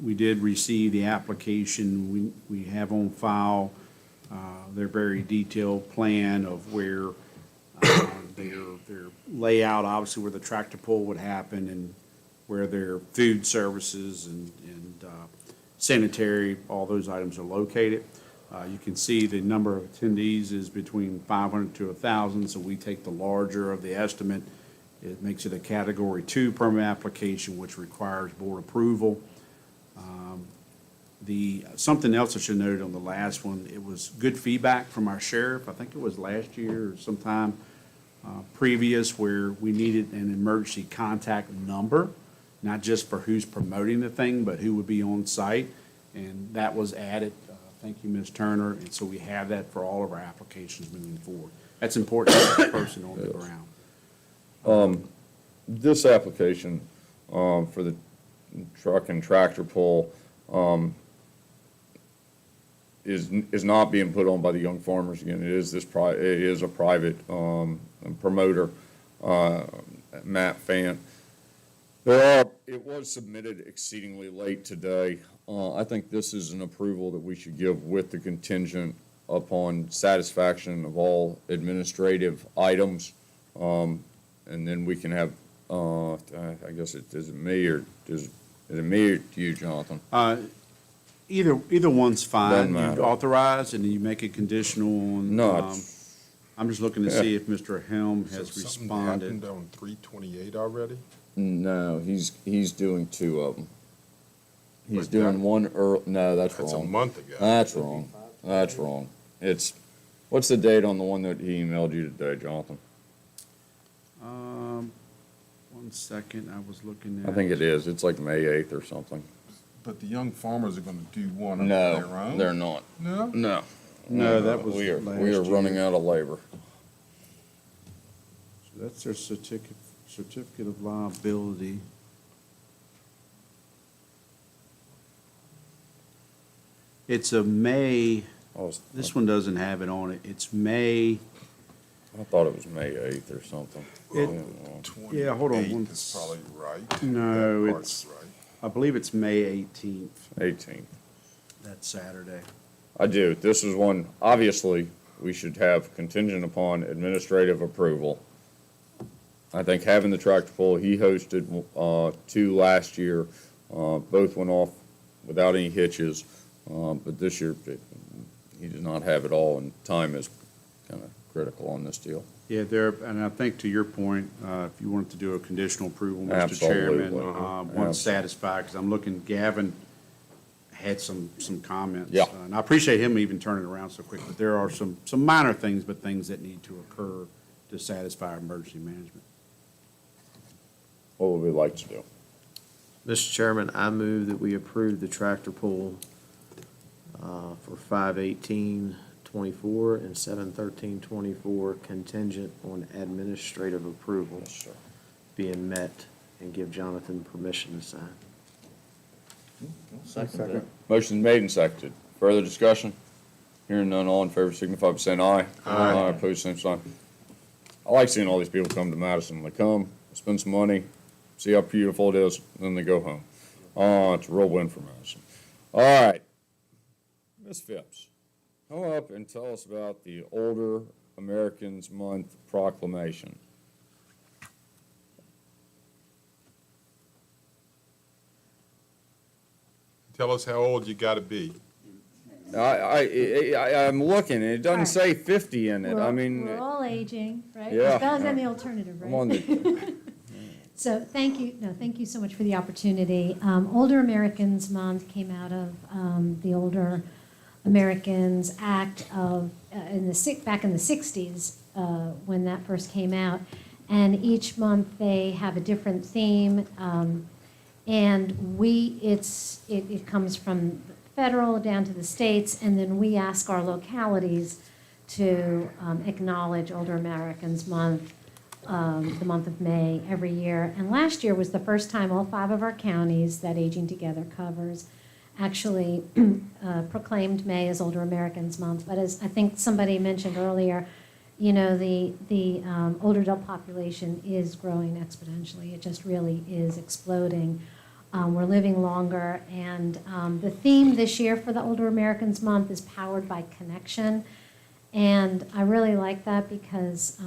Speaker 3: We did receive the application. We have on file their very detailed plan of where their layout, obviously where the tractor pull would happen and where their food services and sanitary, all those items are located. You can see the number of attendees is between 500 to 1,000, so we take the larger of the estimate. It makes it a Category 2 permit application, which requires board approval. Something else I should note on the last one, it was good feedback from our sheriff. I think it was last year or sometime previous where we needed an emergency contact number, not just for who's promoting the thing, but who would be on site. And that was added. Thank you, Ms. Turner. And so we have that for all of our applications moving forward. That's important to have a person on the ground.
Speaker 2: This application for the truck and tractor pull is not being put on by the Young Farmers again. It is a private promoter, Matt Fant. It was submitted exceedingly late today. I think this is an approval that we should give with the contingent upon satisfaction of all administrative items. And then we can have, I guess is it me or is it me or you, Jonathan?
Speaker 3: Either one's fine.
Speaker 2: Doesn't
Speaker 3: You
Speaker 2: matter.
Speaker 3: authorize and you make it conditional on.
Speaker 2: No, it's-
Speaker 3: I'm just looking to see if Mr. Helm
Speaker 9: So
Speaker 3: has
Speaker 9: something
Speaker 3: responded.
Speaker 9: happened on 328 already?
Speaker 2: No, he's doing two of them. He's
Speaker 9: But
Speaker 2: doing
Speaker 9: that-
Speaker 2: one no, that's
Speaker 9: That's a
Speaker 2: wrong.
Speaker 9: month ago.
Speaker 2: That's wrong. That's wrong. What's the date on the one that he emailed you today, Jonathan?
Speaker 3: 1 second, I was looking at.
Speaker 2: I think it is. It's like May 8th or something.
Speaker 9: But the Young Farmers are gonna do one of their
Speaker 2: No,
Speaker 9: own?
Speaker 2: they're not.
Speaker 9: No?
Speaker 2: No.
Speaker 3: No, that was
Speaker 2: We are
Speaker 3: last
Speaker 2: running
Speaker 3: year.
Speaker 2: out of labor.
Speaker 3: So that's their certificate of liability. It's a May, this one doesn't have it on it. It's May,
Speaker 2: I thought it was May 8th or something.
Speaker 3: Yeah, hold on
Speaker 9: 28 is probably right.
Speaker 3: No,
Speaker 9: That part's
Speaker 3: it's-
Speaker 9: right.
Speaker 3: I believe it's May 18th,
Speaker 2: 18th.
Speaker 3: that Saturday.
Speaker 2: I do. This is one, obviously, we should have contingent upon administrative approval. I think having the tractor pull, he hosted two last year. Both went off without any hitches. But this year, he does not have it all, and time is kind of critical on this deal.
Speaker 3: Yeah, and I think to your point, if you wanted to do a conditional approval, Mr. Chairman,
Speaker 2: Absolutely.
Speaker 3: once satisfied, because I'm looking, Gavin had some comments.
Speaker 2: Yeah.
Speaker 3: And I appreciate him even turning around so quick, but there are some minor things, but things that need to occur to satisfy our emergency management.
Speaker 2: What would we like to do?
Speaker 4: Mr. Chairman, I move that we approve the tractor pull for 5/18/24 and 7/13/24 contingent on administrative approval being met, and give Jonathan permission to sign.
Speaker 13: Second.
Speaker 2: Motion made and seconded. Further discussion? Hearing none, all in favor signify by saying aye. Aye. Opposed, same sign. I like seeing all these people come to Madison. They come, spend some money, see how beautiful it is, then they go home. Oh, it's a real win for Madison. All right. Ms. Phipps, come up and tell us about the Older Americans Month proclamation.
Speaker 9: Tell us how old you gotta be.
Speaker 2: I'm looking, and it doesn't say 50 in it. I mean,
Speaker 15: We're all aging, right?
Speaker 2: Yeah.
Speaker 15: As well as the alternative,
Speaker 2: I'm on
Speaker 15: right?
Speaker 2: the,
Speaker 15: So thank you so much for the opportunity. Older Americans Month came out of the Older Americans Act of, back in the 60s, when that first came out. And each month they have a different theme. And it comes from federal down to the states, and then we ask our localities to acknowledge Older Americans Month, the month of May every year. And last year was the first time all 5 of our counties that Aging Together covers actually proclaimed May as Older Americans Month. But as I think somebody mentioned earlier, you know, the older adult population is growing exponentially. It just really is exploding. We're living longer, and the theme this year for the Older Americans Month is Powered by Connection. And I really like that because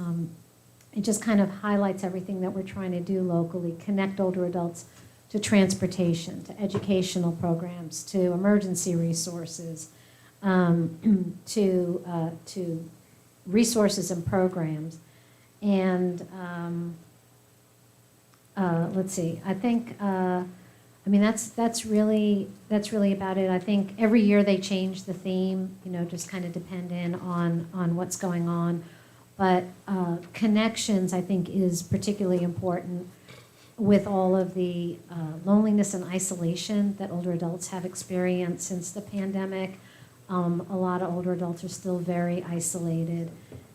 Speaker 15: it just kind of highlights everything that we're trying to do locally, connect older adults to transportation, to educational programs, to emergency resources, to resources and programs. And let's see, I think, I mean, that's really about it. I think every year they change the theme, you know, just kind of depending on what's going on. But connections, I think, is particularly important with all of the loneliness and isolation that older adults have experienced since the pandemic. A lot of older adults are still very isolated.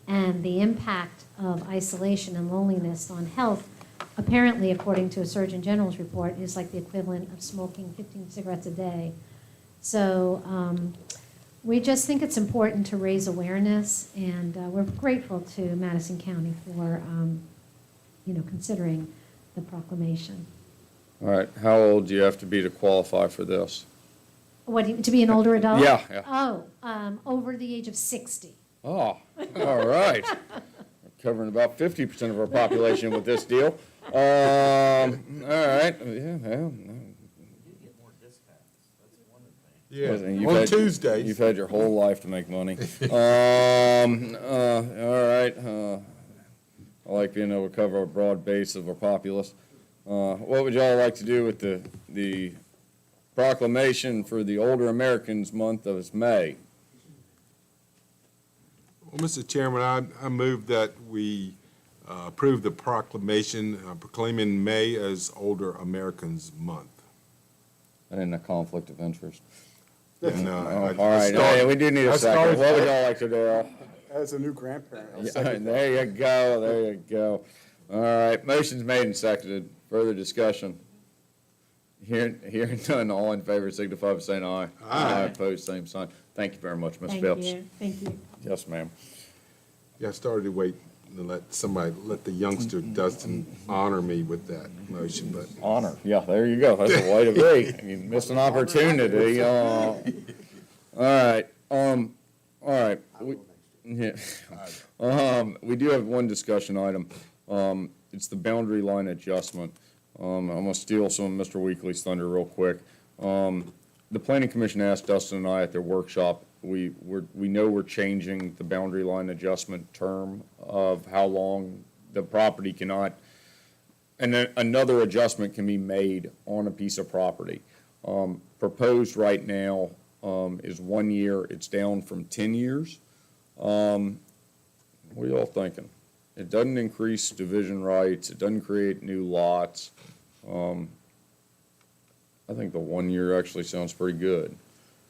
Speaker 15: And the impact of isolation and loneliness on health, apparently, according to a Surgeon General's report, is like the equivalent of smoking 15 cigarettes a day. So we just think it's important to raise awareness, and we're grateful to Madison County for, considering the proclamation.
Speaker 2: all right, how old do you have to be to qualify for this?
Speaker 15: To be an older adult?
Speaker 2: Yeah.
Speaker 15: Oh, over the age of 60.
Speaker 2: Oh, all right. We're covering about 50% of our population with this deal. All right, yeah.
Speaker 9: Yeah,
Speaker 2: You've
Speaker 9: on
Speaker 2: had-
Speaker 9: Tuesdays.
Speaker 2: You've had your whole life to make money. All right, I like being able to cover a broad base of our populace. What would y'all like to do with the proclamation for the Older Americans Month of May?
Speaker 9: Well, Mr. Chairman, I move that we approve the proclamation proclaiming May as Older Americans Month.
Speaker 2: I didn't have conflict of interest.
Speaker 9: And,
Speaker 2: All right, hey, we do need a second. What would y'all like to do?
Speaker 16: As a new grandparent, I'll
Speaker 2: Yeah,
Speaker 16: second that.
Speaker 2: there you go, there you go. All right, motion's made and seconded. Further discussion? Hearing none, all in favor signify by saying aye. Aye. Opposed, same sign. Thank you very much, Ms. Phelps.
Speaker 15: Thank you.
Speaker 2: Yes, ma'am.
Speaker 9: Yeah, I started to wait to let the youngster Dustin honor me with that motion, but
Speaker 2: Honor, yeah, there you go. That's a way to be. You missed an opportunity. All right, all right. Yeah. We do have one discussion item. It's the boundary line adjustment. I'm gonna steal some of Mr. Weekly's thunder real quick. The planning commission asked Dustin and I at their workshop, we know we're changing the boundary line adjustment term of how long the property cannot, and then another adjustment can be made on a piece of property. Proposed right now, is 1 year. It's down from 10 years. What are y'all thinking? It doesn't increase division rights. It doesn't create new lots. I think the 1 year actually sounds pretty good.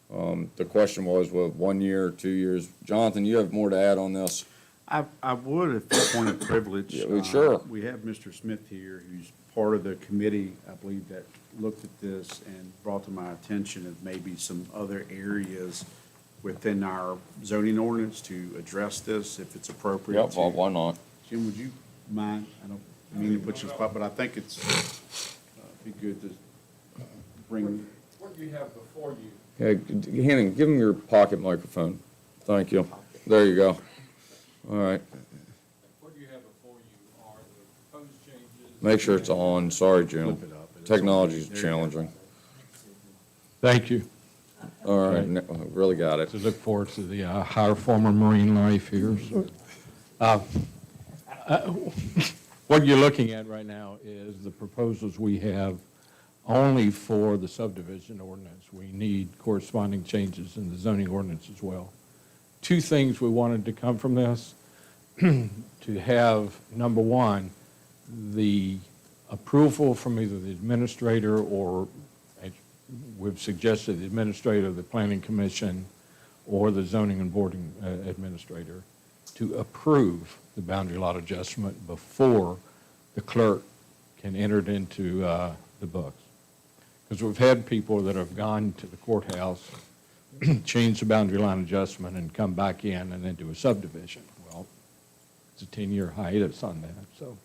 Speaker 2: The question was, well, 1 year, 2 years. Jonathan, you have more to add on this?
Speaker 3: I would, if the point of privilege.
Speaker 2: Yeah, sure.
Speaker 3: We have Mr. Smith here, who's part of the committee, I believe, that looked at this and brought to my attention of maybe some other areas within our zoning ordinance to address this, if it's appropriate.
Speaker 2: Yep, well, why not?
Speaker 3: Jim, would you mind? I don't mean to put you on the spot, but I think it's, be good to bring.
Speaker 10: What do you have before you?
Speaker 2: Yeah, Hannon, give him your pocket microphone. Thank you. There you go. All right.
Speaker 10: What you have before you are the proposed changes.
Speaker 2: Make sure it's on. Sorry, Jim.
Speaker 3: Flip it up.
Speaker 2: Technology's
Speaker 3: There you go.
Speaker 2: challenging.
Speaker 10: Thank you.
Speaker 2: All right, really got it.
Speaker 10: To look forward to the higher form of marine life here. So, what you're looking at right now is the proposals we have only for the subdivision ordinance. We need corresponding changes in the zoning ordinance as well. Two things we wanted to come from this, to have, number one, the approval from either the administrator or we've suggested the administrator of the planning commission or the zoning and boarding administrator to approve the boundary lot adjustment before the clerk can enter it into the books. Because we've had people that have gone to the courthouse, changed the boundary line adjustment and come back in and then do a subdivision. Well, it's a 10-year hiatus on that. So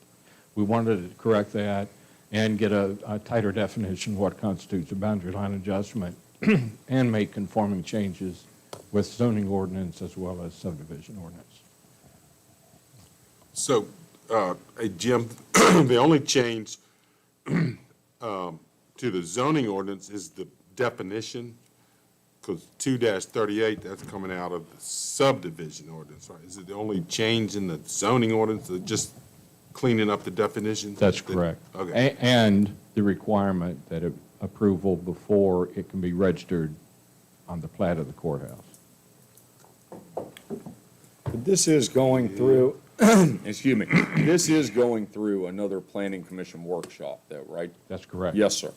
Speaker 10: we wanted to correct that and get a tighter definition of what constitutes a boundary line adjustment and make conforming changes with zoning ordinance as well as subdivision ordinance.
Speaker 9: So, hey, Jim, the only change to the zoning ordinance is the definition, because 2-38, that's coming out of the subdivision ordinance, right? Is it the only change in the zoning ordinance, or just cleaning up the definitions?
Speaker 10: That's correct.
Speaker 9: Okay.
Speaker 10: And the requirement that approval before it can be registered on the plat of the courthouse.
Speaker 2: This is going through, excuse me, this is going through another planning commission workshop though, right?
Speaker 10: That's correct.
Speaker 2: Yes, sir.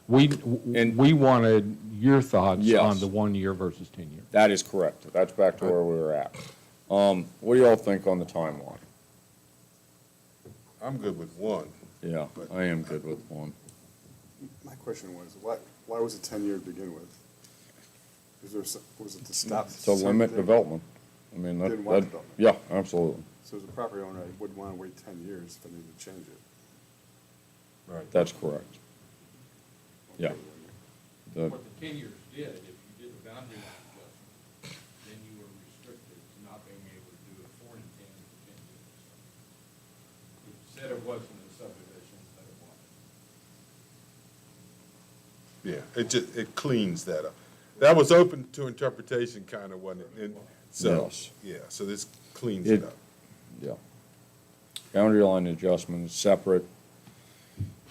Speaker 10: We wanted your thoughts
Speaker 2: Yes.
Speaker 10: on the 1 year versus 10 year.
Speaker 2: That is correct. That's back to where we were at. What do y'all think on the timeline?
Speaker 9: I'm good with one.
Speaker 2: Yeah, I am good with one.
Speaker 16: My question was, why was it 10 years to begin with? Was it to stop?
Speaker 2: To limit
Speaker 16: something?
Speaker 2: development. I mean,
Speaker 16: Didn't want
Speaker 2: that,
Speaker 16: development.
Speaker 2: yeah, absolutely.
Speaker 16: So as a property owner, I wouldn't want to wait 10 years if I needed to change it.
Speaker 9: Right.
Speaker 2: That's correct. Yeah. The-
Speaker 10: What the 10 years did, if you did the boundary line adjustment, then you were restricted to not being able to do a 4 and 10 for 10 years. It said it wasn't a subdivision, but it was.
Speaker 9: Yeah, it cleans that up. That was open to interpretation, kind of, wasn't it? And so,
Speaker 2: Yes.
Speaker 9: yeah, so this cleans it up.
Speaker 2: Yeah. Boundary line adjustment is separate.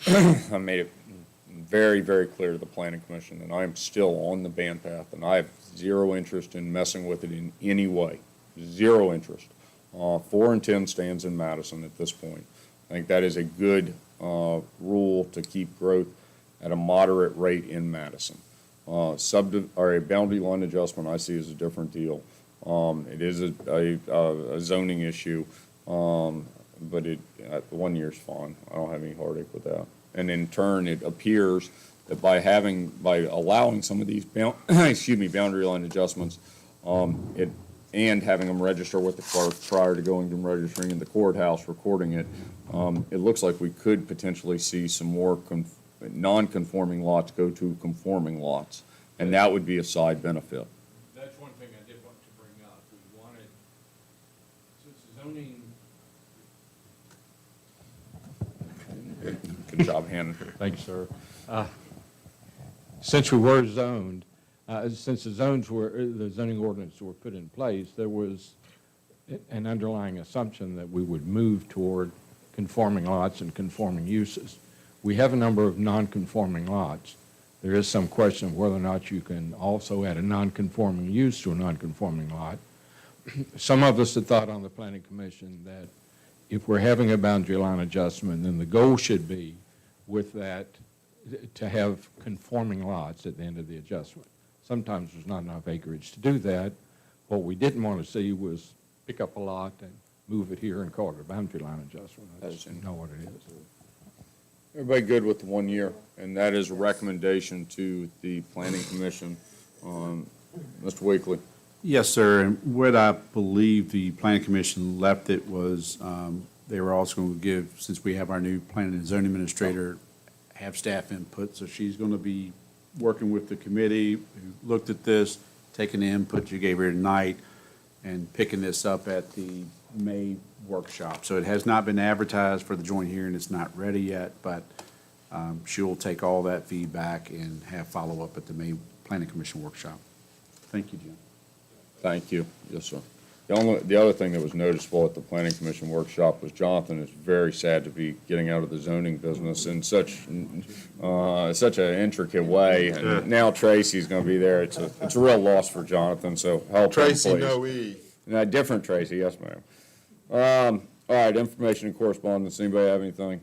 Speaker 2: I made it very, very clear to the planning commission, and I am still on the ban path, and I have zero interest in messing with it in any way. Zero interest. 4 and 10 stands in Madison at this point. I think that is a good rule to keep growth at a moderate rate in Madison. Or a boundary line adjustment I see as a different deal. It is a zoning issue, but 1 year's fine. I don't have any heartache with that. And in turn, it appears that by allowing some of these boundary line adjustments, and having them register with the clerk prior to going and registering in the courthouse, recording it, it looks like we could potentially see some more non-conforming lots go to conforming lots, and that would be a side benefit.
Speaker 10: That's one thing I did want to bring up. We wanted, since zoning.
Speaker 2: Good job, Hannon.
Speaker 10: Thanks, sir. Since we were zoned, since the zoning ordinance were put in place, there was an underlying assumption that we would move toward conforming lots and conforming uses. We have a number of non-conforming lots.
Speaker 17: there is some question of whether or not you can also add a non-conforming use to a non-conforming lot. Some of us had thought on the planning commission that if we're having a boundary line adjustment, then the goal should be with that to have conforming lots at the end of the adjustment. Sometimes there's not enough acreage to do that. What we didn't want to see was pick up a lot and move it here and call it a boundary line adjustment. I just didn't know what it is.
Speaker 2: Everybody good with the 1 year? And that is a recommendation to the planning commission. Mr. Weekly?
Speaker 3: Yes, sir. And what I believe the planning commission left it was, they were also going to give, since we have our new planning and zoning administrator, have staff input. So she's going to be working with the committee who looked at this, taking the input you gave her tonight, and picking this up at the May workshop. So it has not been advertised for the joint hearing. It's not ready yet, but she'll take all that feedback and have follow-up at the May planning commission workshop. Thank you, Jim.
Speaker 2: Thank you. Yes, sir. The other thing that was noticeable at the planning commission workshop was Jonathan is very sad to be getting out of the zoning business in such an intricate way. And now Tracy's gonna be there. It's a real loss for Jonathan, so help him, please.
Speaker 9: Tracy, no E.
Speaker 2: No, different Tracy, yes, ma'am. All right, information and correspondence. Anybody have anything?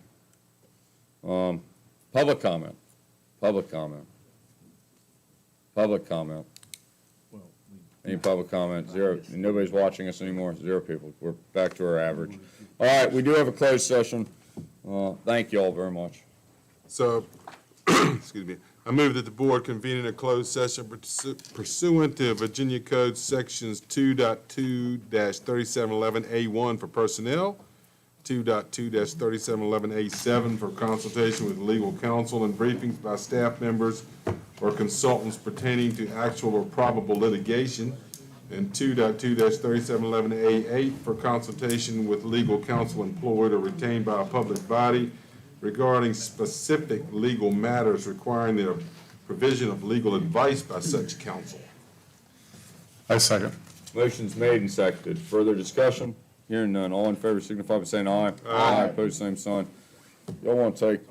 Speaker 2: Public comment. Public comment. Public comment. Any public comment? Zero. Nobody's watching us anymore. 0 people. We're back to our average. All right, we do have a closed session. Thank you all very much.
Speaker 9: So, excuse me, I move that the board convene in a closed session pursuant to Virginia Code Sections 2.2-3711A1 for personnel, 2.2-3711A7 for consultation with legal counsel and briefings by staff members or consultants pertaining to actual or probable litigation, and 2.2-3711A8 for consultation with legal counsel employed or retained by a public body regarding specific legal matters requiring the provision of legal advice by such counsel.
Speaker 16: I second.
Speaker 2: Motion's made and seconded. Further discussion? Hearing none. All in favor signify by saying aye.
Speaker 9: Aye.
Speaker 2: Opposed, same sign. Y'all want to take